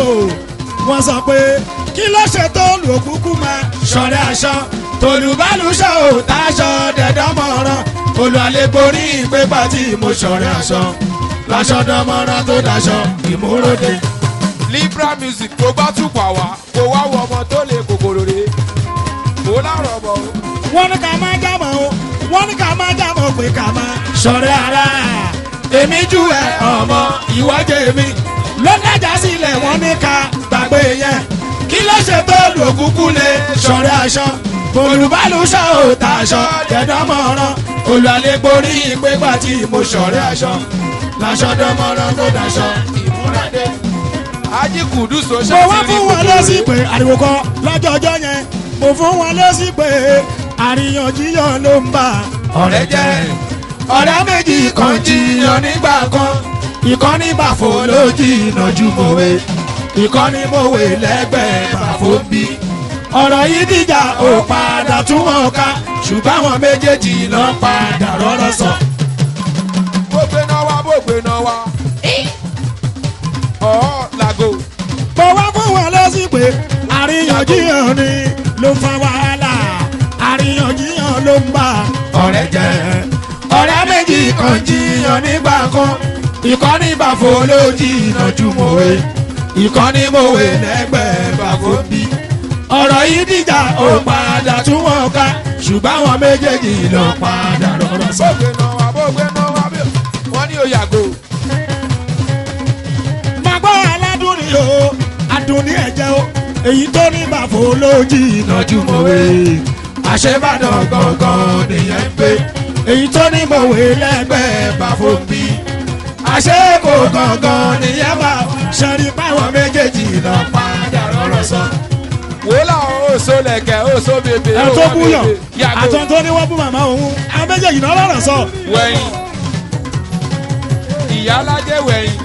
wọ́n sọ pé kí ló ṣe tó lù òkúkú máa ṣọ̀rẹ́ aṣọ tolùbálùṣọ ò tà aṣọ dẹ̀dọ́mọ̀ràn olùwàlẹ́gbórí ìgbégbà tí mo ṣọ̀rẹ́ aṣọ làṣọ dánmọ́rán tó daṣọ ìmúròde. Libra music tó gbá tùpà wá kó wá wọ ọmọ tó lè kòkòrò rè kó lárọ̀ bọ̀ o. wọ́n ní ká máa jámọ̀ o wọ́n ní ká máa jámọ̀ pé ká máa ṣọ̀rẹ́ ara èmi jù ẹ ọmọ ìwọ́jẹ́ mi lọ́dájà sílẹ̀ wọ́n ní ká gbàgbé yẹn kí ló ṣe tó lòkùnkùn lè ṣọ̀rẹ́ aṣọ olùbálùṣọ́ ò tàṣọ dẹ̀dọ́mọ̀ràn olùwàlẹ́gbórí ìpégbà tí mo ṣọ̀rẹ́ aṣọ làṣọ dọ́mọ̀ràn tó daṣọ ìmúradé. Ají Kudus ó mo wá fún wọn lọ́sí pé ariwo kan lọ́jọ́ ọjọ́ yẹn mo fún wọn lọ́sí pé àríyànjiyàn ló ń bà ọ̀rẹ́ jẹ́ ọ̀rẹ́ méjì kan jiyàn nígbà kan ìkànnì bàfò ló jìnnà ju mòwe ìkànnì mòwe lẹ́gbẹ̀ẹ́ bàfò bí ọ̀rọ̀ yìí dìjà ò padà tún wọn ká ṣùgbọ́n àwọn méjèèjì lọ padà rọ́rọ́ sọ. bógbé náà wá bógbé náà wá ọ̀ làgò. mo wá fún wọn lọ́sí pé àríyànjiyàn ni ló fa wàhálà àríyànjiyàn ló ń bà ọ̀rẹ́ jẹ́ ọ̀rẹ́ méjì kan jiyàn nígbà kan ìkànnì bàfò ló jìnnà ju mòwe ìkànnì mòwe lẹ́gbẹ̀ẹ́ bàfò bí ọ̀rọ̀ yìí dìjà ò padà tún wọn ká ṣùgbọ́n àwọn méjèèjì lọ padà rọrọ sọ. bógbé náà wá wọ́n ní òyàgò. máa gbọ́ aládùn ni o adùn ní ẹ̀jẹ̀ o èyí tó ní bàfò ló jìnnà ju mòwe àṣebàdàn gangan nìyẹn ń pè èyí tó ní mòwe lẹ́gbẹ̀ẹ́ bàfò bí àṣekò gangan nìyẹn bá ṣẹ́rí báwọn méjèèjì lọ padà rọrọ sọ. wòlá oṣù lẹ̀kẹ̀ oṣù bèbè ẹ tó búyọ̀ àtọ̀ tó ní wọ́n bú màmá òun àwọn méjèèjì náà lọ́rọ̀ sọ. wẹ̀yìn ìyálájẹ́ wẹ̀yìn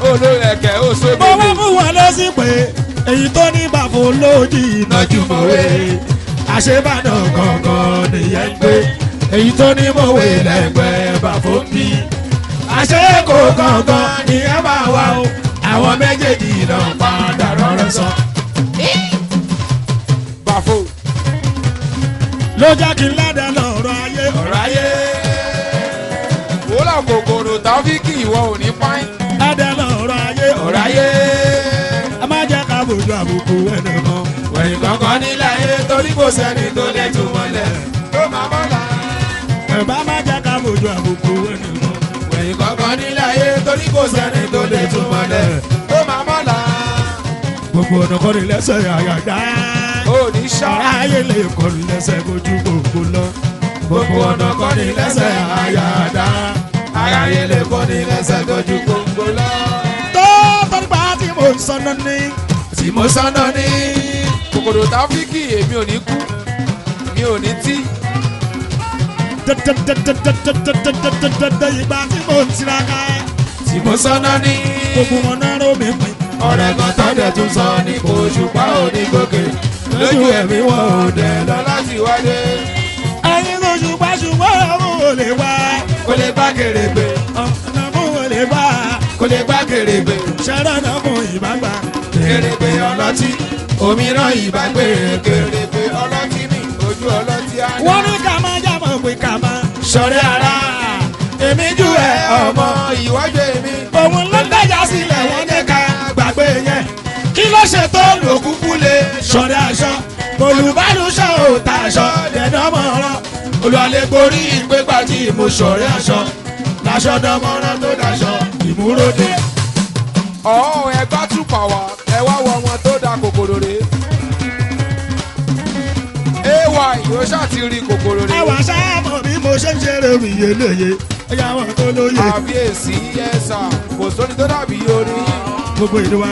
olólẹ̀kẹ̀ oṣù mo bèbè. wá fún wọn lọ́sí pé èyí tó ní bàfò lójì ìnájú mọ̀wé àṣebàdàn gangan nìyẹn ń gbé èyí tó ní mọ̀wé lẹ́gbẹ̀ẹ́ bàfò bí àṣekò gangan nìyẹn bá wà o àwọn méjèèjì náà padà rọrọ sọ. bàfò ló jẹ́ kí n ládàá lọ́rọ̀ ayé ọ̀rọ̀ ayé wòlá kòkòrò Taofiki ìwọ ò ní páín. ládàá lọ́rọ̀ ayé ọ̀rọ̀ ayé ẹ má jẹ́ ká bójú àbùkù ẹnìkan wẹ̀yìn kankan nílẹ̀ ayé torí kò sẹ́ni tó lè tún mọ́lẹ̀ tó máa mọ́lá. ẹ bá má jẹ́ ká bójú àbùkù ẹnìkan wẹ̀yìn kankan nílẹ̀ ayé torí kò sẹ́ni tó lè tún mọ́lẹ̀ tó máa mọ́lá. gbogbo ọ̀nà kọ́ni lẹ́sẹ̀ àyàdá ó ní sá. ọ̀rọ̀ ayé lè kọ́ni lẹ́sẹ̀ kojú gbogbo lọ gbogbo ọ̀nà kọ́ni lẹ́sẹ̀ àyàdá ayé lè kọ́ni lẹ́sẹ̀ kojú gbogbo lọ. tó tọ́ni pa tí mo sọnà ní tí mo sọnà ní. kòkòrò Taofiki èmi ò ní kú mi ò ní tí. ìgbà tí mo ń tiraka tí mo sọnà ní. gbogbo wọn náà ró mi pin. ọ̀rẹ́ kan tọ́jà tún sọ ní kò ṣùpá òní gòkè lójú ẹ̀mí wọn ò dẹ̀ lọ láti wáyé. ẹyin tó ṣùpá ṣùgbọ́n ọ̀hún ò lè wá. kò lè bá kèrègbè ọ̀nà mú ò lè bá. kò lè bá kèrègbè ṣẹ́rọ̀ náà mú ìbágbá. kèrègbè ọlọ́tí òmíràn ìbágbé kèrègbè ọlọ́tí ní ojú ọlọ́tí á ní. wọ́n ní ká máa jábọ̀ pé ká máa ṣọ̀rẹ́ ara èmi jù ẹ̀ ọmọ ìwọ́jọ́ èmi. òun ló dájà sílẹ̀ wọ́n ní ká gbàgbé yẹn kí ló ṣe tó lòkúkú lè ṣọ̀rẹ́ aṣọ olùbálùṣọ́ ò tàṣọ dẹ̀dọ́mọ̀ràn olùwàlẹ́gbórí ìpégbà tí mo ṣọ̀rẹ́ aṣọ láṣọ dọ́mọ̀ràn tó daṣọ ìmúròde. ọ̀hún ẹgbá túpà wá ẹ wá wọ ọmọ tó da kòkòrò rè ay yóò ṣàti rí kòkòrò rè. ẹwà sáàmù bí mo ṣe ń ṣeré mi yéléye ẹyà wọn tó lóye. àbíyèsí ẹ̀sà kò sóni tó dàbí orí. gbogbo èdè wa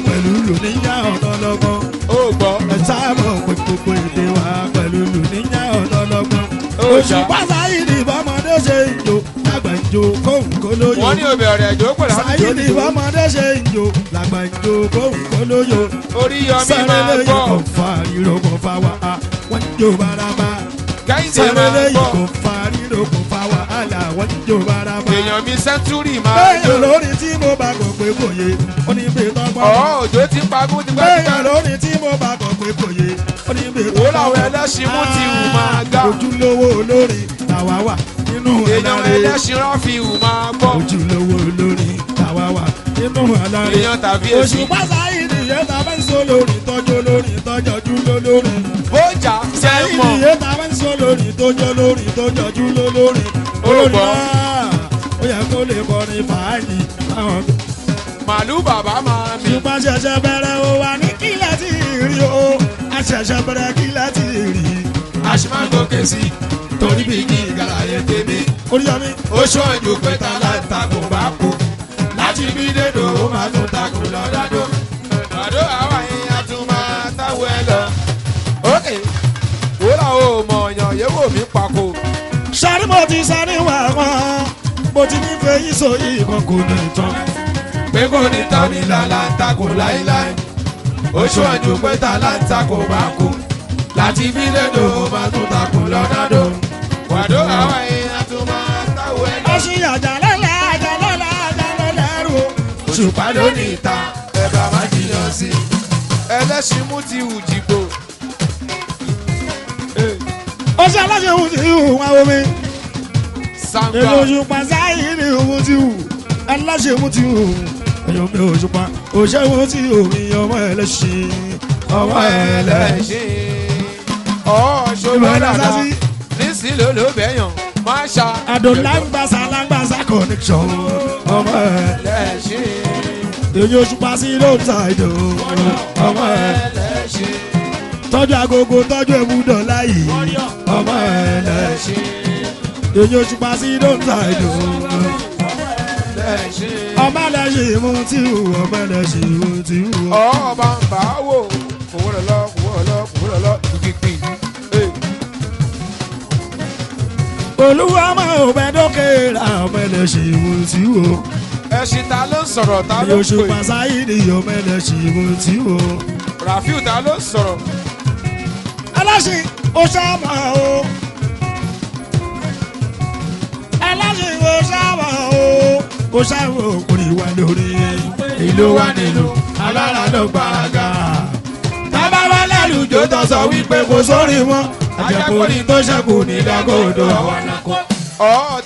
pẹ̀lú lùníyà ọ̀dọ́lọ́gbọ́n. ó gbọ́. ẹ sáàmù pé gbogbo èdè wa pẹ̀lú lùníyà ọ̀dọ́lọ́gbọ́n. oṣù pàṣẹ ìdí bọ́mọdé ṣe ń jò lágbà ń jò kóhùn kó lóyò. wọ́n ní obìnrin ẹ̀jọ̀ pẹ̀lú àti ìjọ sáyìdì bọ́mọdé ṣe ń jò lágbà ń jò kóhùn kó lóyò. orí yọmí máa sẹ́rẹ́lẹ́ gbọ́. yìí kò fa ìró kò fa wá wọ́n ń jò bárabá. kẹ́hìndé máa sẹ́rẹ́lẹ́ yìí gbọ́. kò fa ìró kò fa wàhálà wọ́n ń jò bárabá. èèyàn mi sẹ́ńtúrì máa bẹ́ẹ̀ jó. lórí tí mo bá kọ̀ pé kò yé ó ní bí tọ́gbọ́n. ọ̀hún òjò ti pagún ti pẹ́ bẹ́ẹ̀ lórí tí mo bá kọ̀ pé kò yé ó ní bí wò láwọn ẹlẹ́sìn mú ti hù máa ga. ojúlówó olórí làwa wà nínú èèyàn ẹlẹ́sìn ráfì hù máa gbọ́. ojúlówó olórí làwa wà nínú nínú àlàyé. èèyàn tàbí èsì. Òṣùpá Sáyidì ìyẹn ta fẹ́ sọ lórí tọ́jú lórí tọ́jú lórí. bójà Sáyidì sẹ́mọ̀ ìyẹn ta fẹ́ sọ lórí tọ́jú lórí tọ́jú lórí. olórí náà ó yẹ kó lè kọrin fàájì báwọn. màlúù bàbá máa mi. ṣùgbọ́n ṣẹ̀ṣẹ̀ bẹ̀rẹ̀ o wà ní kílẹ̀ tí ì rí o a ṣẹ̀ṣẹ̀ bẹ̀rẹ̀ kílẹ̀ tí ì rí. àṣìmágòkè sí torí bí kí ìgbàláyé tèmi. Oríyọmí. ó ṣọ́ọ̀jù pé ta láǹtakùn bá kú láti bí dédò ó máa tún takùn lọ́dọ́dọ́. àdó àwa yẹn a tún máa táwọn ẹ lọ. ókè wúrà o mọ̀ ọ̀yàn yẹ́wò mi pàkó. sáré mo ti sáré wà wọ́n mo ti nífẹ̀ẹ́ yín sọ yìí kan kò ní tán. pé kò ní tán ní láǹtakùn láíláí. ó ṣọ́ọ̀jù pé ta láǹtakùn bá kú láti bí dédò ó máa tún takùn lọ́dọ́dọ́. àdó àwa yẹn a tún máa táwọn ẹ lọ. ọ̀sìn àjàlẹ́lẹ̀ rú. Òṣùpá ló ní ìta ẹ bá má jiyàn sí. ẹlẹ́sìn mú ti hù jìgbò. ọ̀sìn aláṣẹ òun ti hù wọn omi. sangba èlò Òṣùpá Sáyidì òun ti hù aláṣẹ òun ti hù. èyàn mi Òṣùpá òṣè òun ti hù mí ọmọ ẹlẹ́sìn ọmọ ẹlẹ́sìn. ṣòwò dada nísìnyí ló ló bẹ̀yàn máa ṣá. àdó lágbàsá connection ọmọ ẹlẹ́sìn. èyí Òṣùpá sí ló ń ta ìdò ọmọ ẹlẹ́sìn. tọ́jú agogo tọ́jú ebúdọ̀ láyé ọmọ ẹlẹ́sìn. èyí Òṣùpá sí ló ń ta ìdò ọmọ ẹlẹ́sìn mú tí hù ọmọ ẹlẹ́sìn mú tí hù. ọba ń bá wò kòwó lọ gbìgbì. olúwa máa ò bẹ dókè ra ọmọ ẹlẹ́sìn mú tí hù. ẹṣin ta ló ń sọ̀rọ̀ ta ló èyí ń Òṣùpá pè. Sáyidì ọmọ ẹlẹ́sìn mú tí hù. Rafiu ta ló ń sọ̀rọ̀. ẹlẹ́sìn ó sábà o. ẹlẹ́sìn ó sábà o. ó sábà òkúri wà lórí. ìlú wa nílùú alára ló gbàgà. tábà wà lálùjọ tó sọ wípé kò sórí wọn. àjẹkùnrin tó ṣẹ́kù ní dágòdò àwọn ànàkó.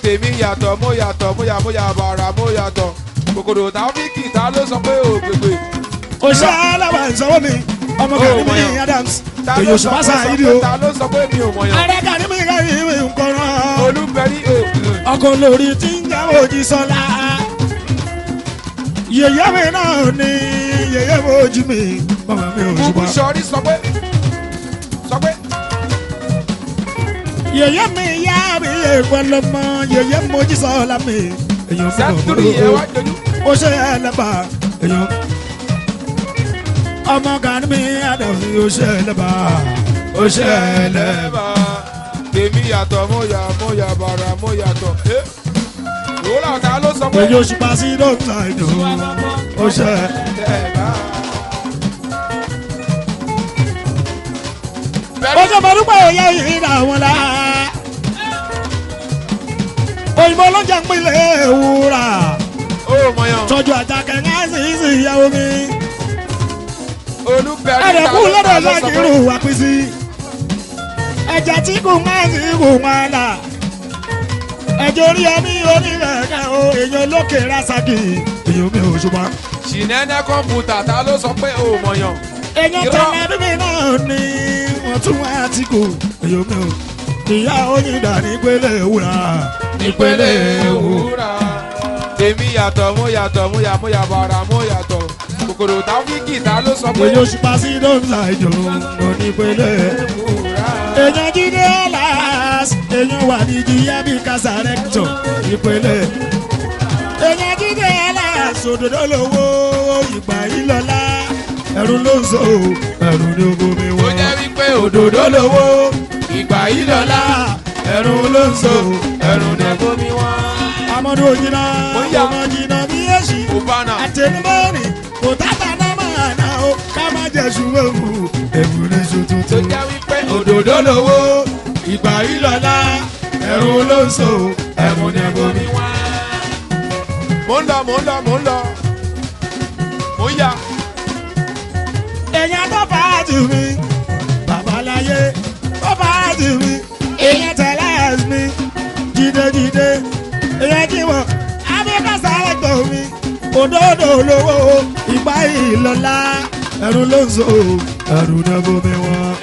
tèmi yàtọ̀ mo yàtọ̀ mo yà bàrà mo yàtọ̀. kòkòrò táfíìkì ta ló sọ pé ògbègbè. ó sábà ìsanwó mi ọmọ kan ní mi Adams. èyí Òṣùpá Sáyidì o. ta ló sọ pé mi ò mọ̀yàn. àrẹ́gà ní mi ká ní mi nǹkan rán. olúbẹ̀rí ọkọ̀ lórí tí ń jẹ́ Mojísọ́lá. yèyé mi náà ní yèyé mojú mi ọmọ mi Òṣùpá. kúkú sọrí sọ pé. yèyé mi yá mi èèwọ̀ lọ́mọ yèyé Mojísọ́lá mi. èyàn fún sẹ́ńtúrì ẹ̀ wá dojú. ó ṣe ẹlẹ́bà èyàn. ọmọ kan mi Adams ó ṣe ẹlẹ́bà ó ṣe ẹlẹ́bà. tèmi yàtọ̀ mo yà bàrà mo yàtọ̀. wúrà ta ló sọ pé. èyí Òṣùpá sí dókítà ìdò ó ṣe ẹlẹ́bà. ó ṣe mọ̀rúgbà òye yìí dà wọ́n la. òyìnbó ló ń jẹ́ pínlẹ̀ wúrà. ó mọ̀yàn. tọ́jú àjàkẹ́ ní àṣìṣe ìyàwó mi. olúbẹ̀rí ẹ̀rẹ̀kú lọ́dọ̀ lákìrù wà pín sí. ẹ̀jẹ̀ tí kò máa sí kò máa là. ẹ̀jẹ̀ orí ẹni onílẹ̀ o èèyàn lókè rásàkì èèyàn mi Òṣùpá. ṣìnẹ́nẹ́ kọ́mpútà ta ló sọ pé ó mọ̀yàn. èèyàn tẹ̀lé bíbí náà ni wọ́n tún wá tí kò èèyàn mi ò. ìyá oyin dà nípele wúrà. nípele wúrà. tèmi yàtọ̀ mo yà bàrà mo yàtọ̀. kòkòrò táfíìkì ta ló sọ pé. èyí Òṣùpá sí dókítà ìjọ nípele wúrà. èèyàn jíde alas èèyàn wà ní jíyá bí kásárẹ́kítọ̀ ìpele èèyàn jíde alas òdòdó lówó ìgbà yìí lọ́lá ẹ̀rù ló ń so ẹ̀rù ní ogun mi ó wọ́n. jẹ́ wípé òdòdó lówó ìgbà yìí lọ́la ẹ̀rù ló ń so ẹ̀rù ní ogun mi wọ́n. amadu ojina ọmọ jìnnà bí èsì Obana. àtẹnumọ́ni kò tàtà náà máa ná o ká má jẹ ṣùgbọ́n ẹ̀rù ní ṣu tó tuntun. jẹ́ wípé òdòdó lówó ìgbà yìí lọ́la ẹ̀rù ló ń so ẹ̀rù ní ogun mi wọ́n. mo ń lọ mo ń yà. èèyàn tó fà á jù mí babaláyé tó fà á jù mí èèyàn tẹ̀lé mi jíde èèyàn jí wọ́n abẹ́ká sáré tó mi òdòdó ló ẹ̀rù ló ń so ẹ̀rù náà bomi wọn.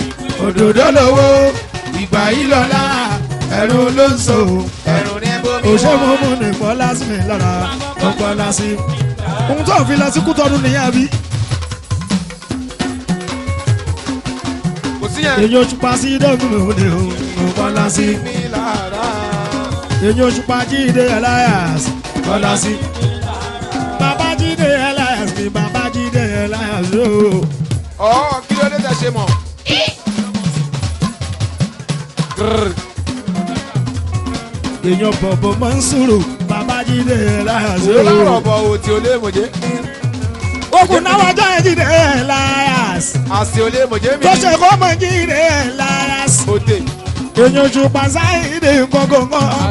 òdòdó lówó ìgbà yìí lọ́la ẹ̀rù ló ń so ẹ̀rù náà bomi wọn. òṣèmọ́mú ní bọ́lá sí mi lára ọ̀pọ̀lá sí. ohun tó fi lọ sí Kútọ́nù nìyẹn bí. èyí oṣù pa sí dọ́gbùn ní ọ̀pọ̀lá sí. èyí oṣù pa Jídé Elias ọ̀pọ̀lá sí. bàbá Jídé Elias ni bàbá Jídé Elias o. kí ló dé tẹ ṣe mọ̀. èèyàn bọ̀bọ̀ máa ń sùúrù bàbá Jídé Elias o. ó lárọ̀ bọ̀ òtí olé mòjé. okùn náà wájú ẹ̀ Jídé Elias. àṣì olé mòjé mi. tó ṣe kó mọ Jídé Elias. òtè. èèyàn oṣù pàṣẹ gbọ̀ngàn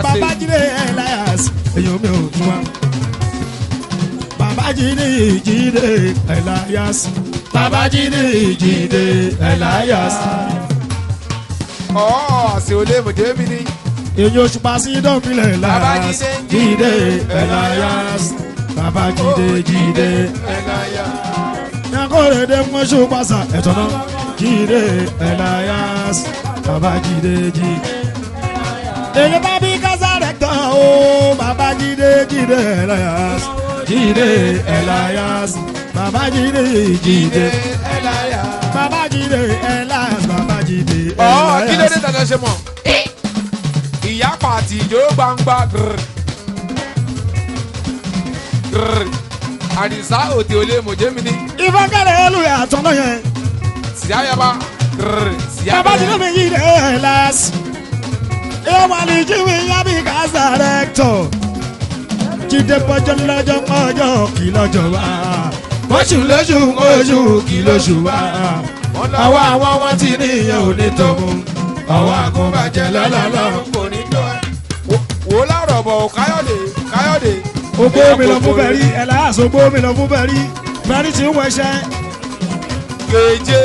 bàbá Jídé Elias. èèyàn mi ò tún wá. bàbá Jídé Elias. bàbá Jídé Elias. àṣì olé mòjé mi ni. èyí oṣù pàṣẹ dọ́pìlẹ̀ Elias. Jídé Elias. bàbá Jídé Elias. Yankore mọ́ṣú pàṣà ẹ̀tọ́ náà. Jídé Elias. bàbá Jídé. èyí bá bí kásá rẹ̀ tán o. bàbá Jídé Elias. Jídé Elias. bàbá Jídé Elias. bàbá Jídé Elias. bàbá Jídé Elias. kí ló Elias. dé tẹ̀lé ṣe mọ̀. ìyá pàtì ìjó gbangba àdìsá òtí olé mòjé mi ni. ìfọ̀nkẹ́lẹ́ olùyà àtọ̀nà yẹn. síáyaba bàbá Jídé mi Jídé Elias. ìwàlì jíwì yábì kásá rẹ̀ tọ̀. Jídé bọ́jọ́ lọ́jọ́ ọjọ́ kì lọ́jọ́ wá. oṣù lóṣù oṣù kì lóṣù wá. àwa àwọn wọn ti níyẹn ò ní tó mú. ọwọ́ àkóbàjẹ́ lọ́lọ́lọ́. kò ní tó ẹ. wò lárọ̀ bọ̀ káyọ̀dé. ogbó mi lọ fún bẹ̀rí Elias ogbó mi lọ fún bẹ̀rí bẹ̀rí tí ń wẹṣẹ́. gèje.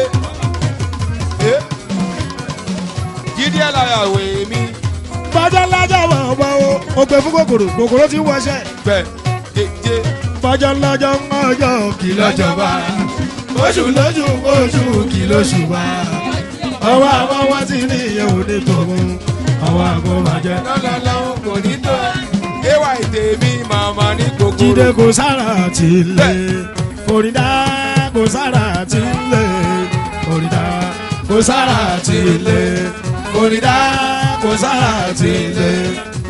Jídé Elias wè mí. bọ́jọ́ lọ́jọ́ wọ̀ o gbé fún kòkòrò tí ń wẹṣẹ́. bẹ́ẹ̀ gèje. bọ́jọ́ lọ́jọ́ ọjọ́ kì lọ́jọ́ bá. oṣù lóṣù oṣù kì lóṣù bá. ọwọ́ àwọn wọn ti ní ìyẹn ò ní tó mú. ọwọ́ àgọ́ bàjẹ́. lọ́lọ́lọ́ kò ní tó ẹ. kéwà ètè mi màmá ní kòkòrò. Jídé kò sára ti lé. Fòrídà kò sára ti lé. Fòrídà kò sára ti lé. Fòrídà kò sára ti lé.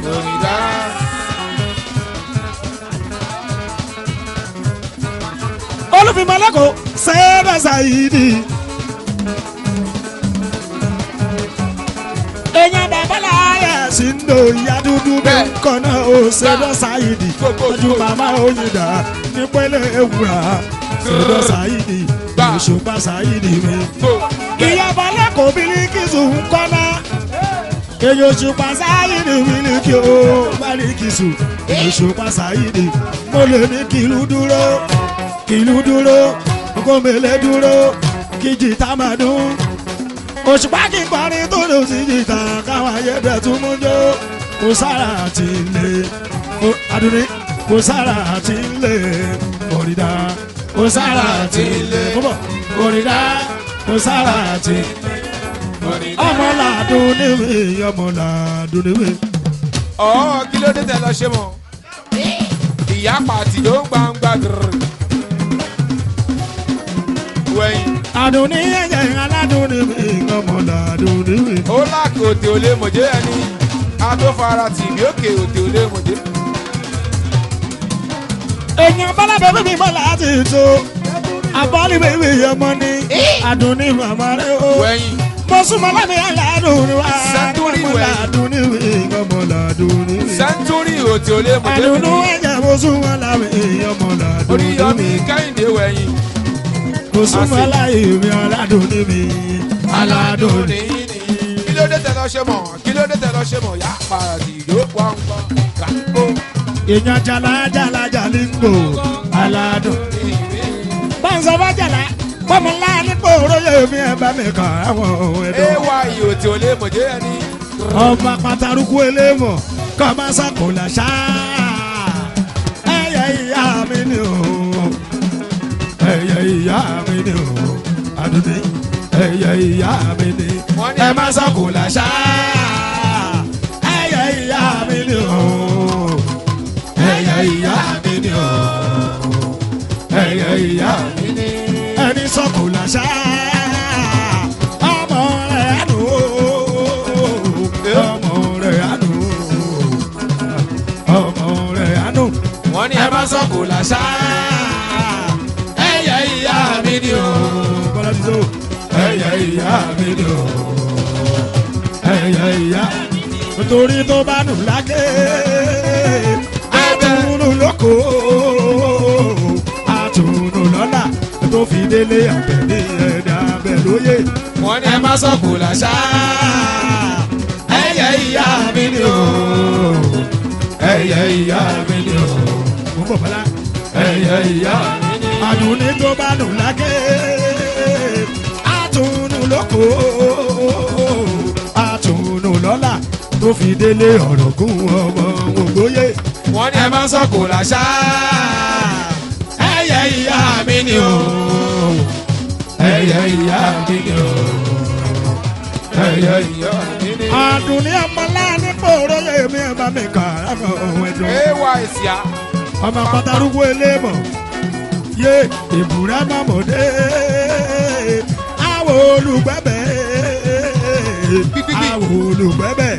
Fòrídà. olùfìmọ̀ lẹ́kọ̀ọ́ Sẹ́dá Sáyídì. èèyàn bàbá láyà sí ń do ìyá dúdú bẹ́ẹ̀ kọ́nà ó Sẹ́dá Sáyídì. ojú màmá Oyinda nípínlẹ̀ ewúrà. Sẹ́dá Sáyídì Òṣùpá Sáyídì mi. ìyá bàlẹ́ kò Bílíkísù ń kọ́nà. èyí Òṣùpá Sáyídì Bílíkì ó Bílíkísù. Òṣùpá Sáyídì mo lè ní kìlú dúró. kìlú dúró kòmèlè dúró kí jìtá máa dún. Òṣùpá kí n parí tó lò sí jìtá káwọn ayédè tún mú jó. kò sára àti ilé Àdùnní kò sára àti ilé Fòrídà kò sára àti ilé Fòrídà kò sára àti ọmọ làdùn níwì ọmọ làdùn níwì. kí ló dé tẹ lọ ṣe mọ. ìyá pàtì ló ń gbangba wẹ̀yìn. Àdùnní ẹ̀jẹ̀ aládùn níwì ọmọ làdùn níwì. ó láàkì òtè olé mòjé ẹni adófara tìbí òkè òtè olé mòjé. èèyàn bọ́lábẹ́ bíbí bọ́ láti tó abọ́lí bèbí ọmọ ní Àdùnní màmá rẹ̀ o. wẹ̀yìn. mo súnmọ́ lábẹ́ aládùn ní wa. Sẹ́ńtúrì ọmọ wẹ̀yìn. làdùn níwì ọmọ làdùn níwì. sẹ́ńtúrì òtè olé mòjé mi Àdùnní ni. ẹ̀jẹ̀ mo súnmọ́ lábẹ́ ọmọ làdùn Oríyọmí níwì. Kẹ́hìndé wẹ̀yìn. mo súnmọ́ láyé mi aládùn níwì. aládùn ní. kí ló dé tẹ lọ ṣe mọ kí ló dé tẹ lọ ṣe mọ yá pàdé ló gbangba kàkó. èèyàn jàlá jàlíngò aládùn. báńsọ̀ bá jàlá pọ́nmọ láàánú pòóró yóò mi ẹ̀ bá mi kà àwọn ohun ẹ̀dọ́. ay òtè olé mòjé ẹni. ọba pàtàkùn elémọ̀ kọ́ máa sàkólà ṣá. ẹyẹ ìyá mi ni o ẹyẹ ìyá mi ni o Àdùnní ẹyẹ ìyá mi ni ẹ má sọkò làṣà ẹyẹ ìyá mi ni o ẹyẹ ìyá mi ni o ẹyẹ ìyá mi ni ẹni sọkò làṣà ọmọ rẹ̀ ànú ọmọ rẹ̀ ànú ọmọ rẹ̀ ànú wọ́n ní ẹ má sọ̀kò làṣà ẹyẹ ìyá mi ni o. bọ́lá ti tó ẹyẹ ìyá mi ni o ẹyẹ ìyá nítorí tó bá nù lákè àtúnú lóko àtúnú lọ́la tó fi délé àtẹ̀lé ẹ̀dá bẹ̀ lóye. wọ́n ní ẹ má sọ̀kò làṣà ẹyẹ ìyá mi ni o. ẹyẹ ìyá mi ni o. mo bọ̀ bọ́lá ẹyẹ ìyá mi ni o. Àdùnní tó bá nù lákè àtúnú lóko àtúnú lọ́la tó fi délé ọ̀rọ̀ kún ọmọ ògbóyè. wọ́n ní ẹ má sọ̀kò làṣà ẹyẹ ìyá mi ni o. ẹyẹ ìyá mi ni o. ẹyẹ ìyá mi ni o. Àdùnní ọmọlá ní pòrò yèmí ẹ bá mi kà á mọ ohun ẹjọ. ewa ìsìá. ọmọ pátárugbó eléèmọ̀ yé ìbúra mọ̀mọ́dé àwọn olùgbẹ́bẹ̀ àwọn olùgbẹ́bẹ̀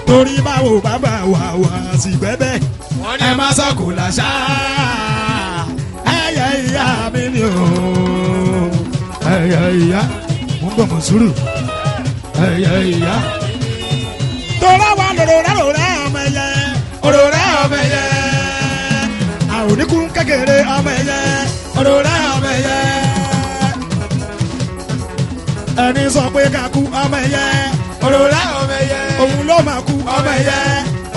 torí báwo bàbá wà wá sí gbẹ́bẹ̀ wọ́n ní ẹ má sọ̀kò làṣà ẹyẹ ìyá mi ni o ẹyẹ ìyá mo ń bọ̀ mọ̀ sùúrù ẹyẹ ìyá. tọ́lá wa lòrò rẹ̀ ọmọ ẹyẹ òrò rẹ̀ ọmọ ẹyẹ àwọn oníkun kékeré ọmọ ẹyẹ òrò rẹ̀ ọmọ ẹyẹ ẹni sọ pé ká kú ọmọ ẹyẹ òrò rẹ̀ ọmọ ẹyẹ òun ló máa kú ọmọ ẹyẹ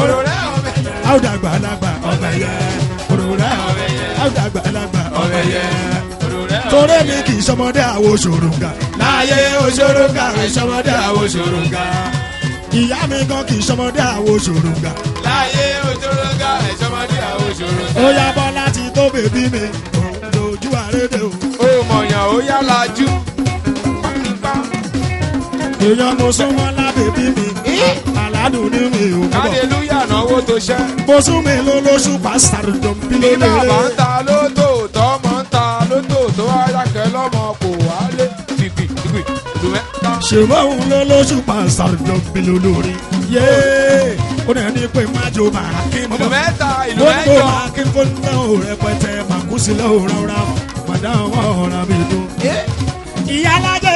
òrò rẹ̀ ọmọ ẹyẹ àwùdàgbà alágbà ọmọ ẹyẹ òrò rẹ̀ àwùdàgbà alágbà ọmọ ẹyẹ torí mi kì í sọmọdé àwo ṣòròǹgà láyé òṣòròǹgà rẹ̀ sọmọdé àwo ṣòròǹgà ìyá mi gan kì í sọmọdé àwo ṣòròǹgà láyé òṣòròǹgà rẹ̀ sọmọdé àwo ṣòròǹgà. ó yá bọ́ láti tó bèbí mi òun lójú àrédè o. ó mọ̀yàn ó yá lajú. èèyàn mo súnmọ́ lábẹ́bí mi aládùn ní mi ò bọ̀. hallelujah náwó tó ṣẹ́. mo sún mi lólóṣù pásítàrì dọ̀bí lónìí. iná bá ń ta lótò tọmọ ń ta lótò tó wáyàkẹ́ lọ́mọ kò wálé fìgbì fìgbì ìlú mẹ́ta. ṣùgbọ́n òun lólóṣù pásítàrì dọ̀bí lónìí. yéé ó ní ẹni pé májò máa kí n bọ̀. ìlú mẹ́ta ìlú ó ní mẹ́jọ. kó máa kí n kó ná ò rẹpẹtẹ màkúsílẹ̀ ò rọra padà wọn ọ̀rọ̀ mi dùn. ìyá alájẹ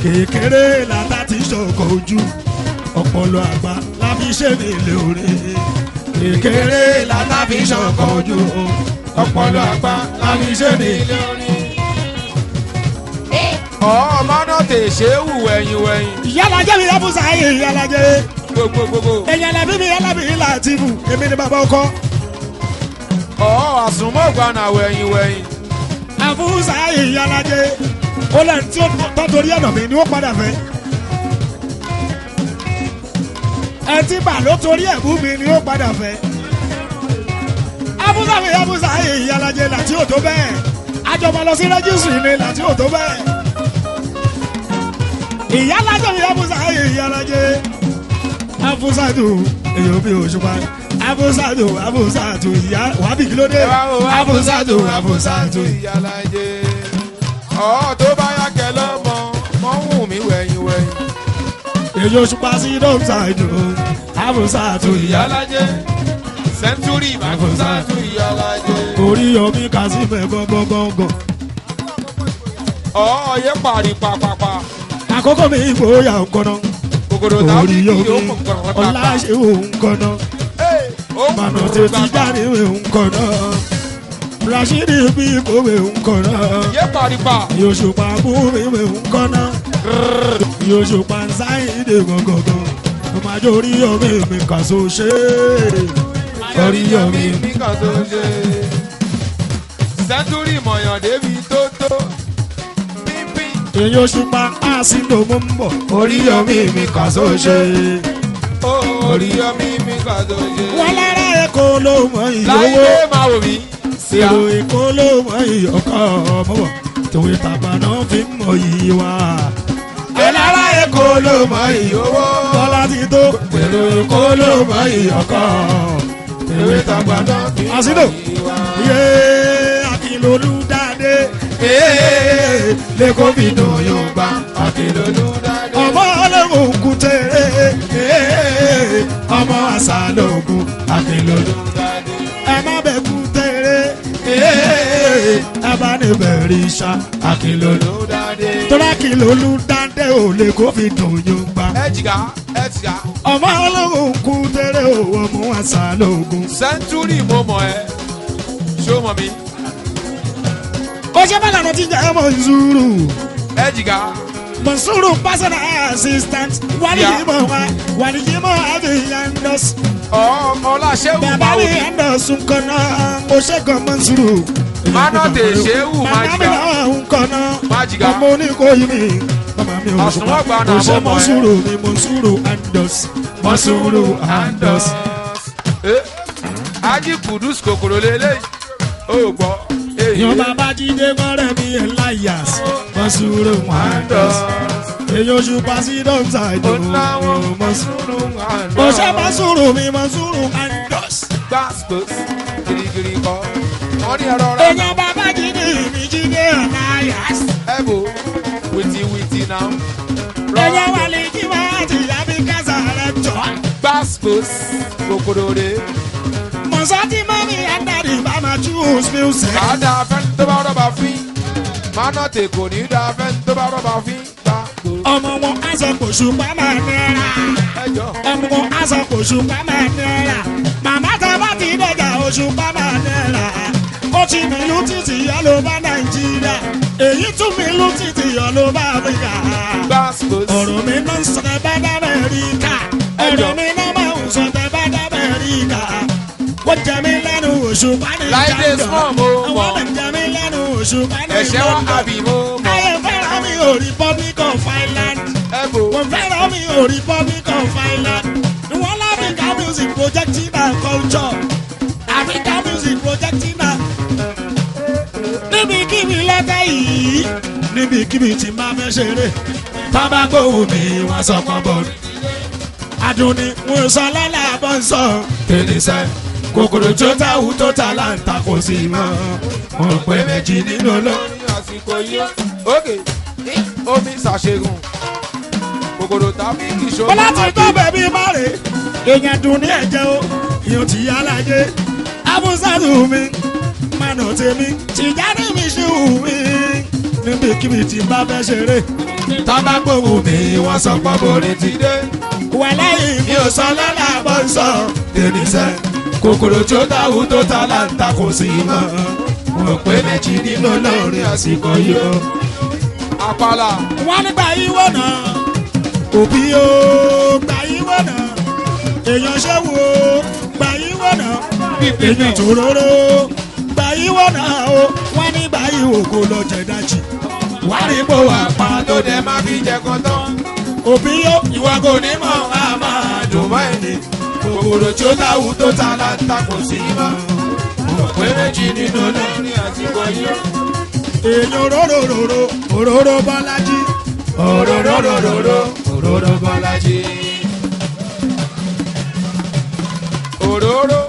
kékeré làtà tí sọkọ ojú ọpọlọ àgbà láfi ṣe ní ilé orí kékeré làtà fi sọkọ ojú ọpọlọ àgbà láfi ṣe ní ilé orí. ọmọ náà tè ṣe é wù wẹ̀yìn wẹ̀yìn. ìyálàjẹ mi yàbùsà ayé ìyálàjẹ gbogbogbò. èèyàn lẹbi mi yálàbí Látìfù èmi ni bàbá ọkọ. àsùnmọ̀gbànà wẹ̀yìn wẹ̀yìn. àbùsà ayé ìyálàjẹ ó lẹ́nu tí ó tọ́torí ẹ̀nà mi ni ó padà fẹ́. ẹtí bà ló torí ẹ̀bú mi ni ó padà fẹ́. abúlé abúlé ayé ìyálàjẹ láti òtó bẹ́ẹ̀ àjọmọ lọ sí rẹ́jísírì ni láti òtó bẹ́ẹ̀. ìyálàjẹ mi abúlé ayé ìyálàjẹ abúsàdù èyàn bí òṣùpá abúsàdù ìyá wàbí kí ló dé abúsàdù ìyálàjẹ. tó bá yá kẹ lọ́mọ mọ́ wù mí wẹ̀yìn wẹ̀yìn. èyí òṣùpá sí dọ́mùsàdù abúsàdù ìyálàjẹ. sẹ́ńtúrì abúsàdù ìyálàjẹ. orí omi kà sí mẹ́ gángan. yẹ pàrí pàpàpà. àkókò mi ìgboyà nkọ́nà kòkòrò orí tábìlì yóò omi mọ̀ pàpàpà. ọ̀la ṣe nkọ́nà mànà tètè jáde nkọ́nà Rashidi bí kòwé nkọ́nà yẹ pàrí pa. Òṣùpá búmi nkọ́nà Òṣùpá nsáyìndé gọ́gọ́gọ́ ọmọdé orí omi mi kà so ṣe orí omi mi kàn tó ṣe. sẹ́ńtúrì mọ̀yàn débi tó tó. pínpín. èyí Òṣùpá àsìndò mú ń bọ̀ orí omi mi kà so ṣe. orí omi mi kàn tó ṣe. wọ́n lára ẹ̀kọ́ ló mọ ìyówó. láyé máa wò mí. èrò èkó ló mọ ìyọkọ mọ́wọ́ tòwe tàgbà náà fi ń mọ yìí wá. Elára Èkó ló mọ ìyówó. Bọ́lá ti tó Èrò Èkó ló mọ ìyọkọ. Tèwe tàgbà náà fi ń mọ àsìdò yìí wá. yé Akínlolú dáadé Lẹ́kọ̀ọ́ fi dùn yóò gbà. Akínlolú dáadé. ọmọ ọlọ́run kùtẹ́ ọmọ àṣà lóògùn Akínlolú dáadé. ẹ má bẹ̀ kùtẹ́ ẹ bá ní bẹ̀rẹ̀ ìṣá Akínlolú dáadé. tọ́lá Akínlolú dáadé ò lè kó fi dùn yóò gbà. Ẹ jìgá. ọmọ ọlọ́run kùtẹ́ ọmọ àṣà lóògùn. Sẹ́ńtúrì mo mọ̀ ẹ́. Ṣé o mọ̀ mi? ó ṣe bá lànà tí jẹ́ Mọ̀nsúrù. Ẹ jìgá. Mọ̀nsúrù personal assistant wàlíyìmọ̀ wa wàlíyìmọ̀ àbíyàndọ́s. Ọláṣẹ́wù bàbá máa wò mi mí. ẹ̀ndọ̀sùn kọ́nà ó ṣẹ́gun Mọ̀nsúrù. Mánà tè ṣéwù máa màmá mi jìgá. náà ń kọ́nà Má jìgá. ọmọ oníkóyí mi. màmá mi ò sùn Àsùnwọ̀n gba ó náà ṣe mọ̀ mọ́ ẹ́. Mọ̀nsúrù mi Mọ̀nsúrù ẹ̀ndọ̀s. Mọ̀nsúrù ẹ̀ndọ̀s. Ají Kudus kòkòrò lélẹ́yìí. Ó gbọ́. yan bàbá jíde mọ́rẹ́ mi Elias Mọ̀nsúrù ẹ̀ndọ̀s. èyí oṣù pàṣídọ́ǹtà ìdòwò Mọ̀nsúrù. ó ṣe Mọ̀nsúrù mi Mọ̀nsúrù ẹ̀ndọ̀s. Gbàsgbòs girigiri kọ. Wọ́n ní ẹ̀rọ rẹ̀. èèyàn bàbá jíde mi jíde Elias. Ẹ̀bù wìtìwìtì náà. èèyàn wà lè jí wá àti àbí kásá rẹ̀ jọ. Gbàsgbòs kòkòrò rẹ̀. mọ̀sátì mọ́mí ẹ̀dàdì bá máa choose music. Kà á da afẹ́ tó bá rọ́bà fín. Mánà tè kò ní da afẹ́ tó bá rọ́bà fín. Gbàsgbòs. ọmọ wọn á sọ kò ṣùgbọ́n máa nira. Ẹjọ́. ọmọ wọn á sọ kò ṣùgbọ́n máa nira. màmá tá a bá ti dẹ̀jà òṣùpá máa nira. ó ti mìlú títì yọ ló bá Nàìjíríà. èyí tún mìlú títì yọ ló bá Áfíríkà. Gbàsgbòs. ọ̀rọ̀ mi náà ń sọ tẹ́ bá dá Amẹ́ríkà. ọ̀rọ̀ mi náà máa ń sọ tẹ́ bá dá Amẹ́ríkà. wọ́n jẹ mí lẹ́nu òṣùpá ní Láìdé small mo mọ̀. àwọn ọmọ jẹ mí lẹ́nu òṣùpá ní Ẹ̀ṣẹ́ wa àbí mo mọ̀. ayé fẹ́ràn mi ò Republic of Ireland. Ẹ̀bù. wọ́n fẹ́ràn mi ò Republic of Ireland. wọ́n lọ Africa music projecting our culture. Africa music projecting our. níbikíbi lọ́tẹ̀ yìí níbikíbi tí máa fẹ́ ṣeré. tábà gbóhùn mi wọ́n sọ pọ́n bọ̀. Adùnní mo sọ lọ́la bọ́ ń sọ. tẹ̀lẹ́sẹ̀ kòkòrò tó táwù tó ta láǹtà kò sí mọ́. mo pè méjì nínú olórin. Ní àsìkò yìí. Ókè. Omi ṣàṣegùn. Kòkòrò tàbí kìsọ́. bọ́lá ti tó bẹ̀bí márè. èèyàn dùn ní ẹ̀jẹ̀ o yóò ti yá lájẹ́. abúsàdù mi mànà tèmi Tìjání mi ṣì wù mí. níbikíbi tí bá fẹ́ ṣeré. tábà gbóhùn mi wọ́n sọ pọ́n borí ti dé. wàláyé mi ò sọ lọ́la bọ́ ń sọ. tẹ̀lẹ́sẹ̀ kòkòrò tó táwù tó ta láǹtà kò sí mọ́. mo pè méjì nínú olórin àsìkò yìí o. Àpàlà. wọ́n nígbà yìí wọ̀ náà òbí o gbà yìí wọ̀ náà èèyàn ṣẹ́wó gbà yìí wọ̀ náà èèyàn tó róró gbà yìí wọ̀ náà o wọ́n nígbà yìí wò kó lọ jẹ dájì wà ní bò wà pa Tó dẹ̀ máa fi jẹ kan tán. òbí o ìwà kò ní mọ̀ á máa dùn mọ́ ẹni kòkòrò tí ó táwù tó ta láǹtà kò sí mọ́ mo pè méjì nínú olórin Ní àsìkò yìí. èèyàn róróróró òróró Bọ́lájí òróróróró òróró Bọ́lájí. Òróró.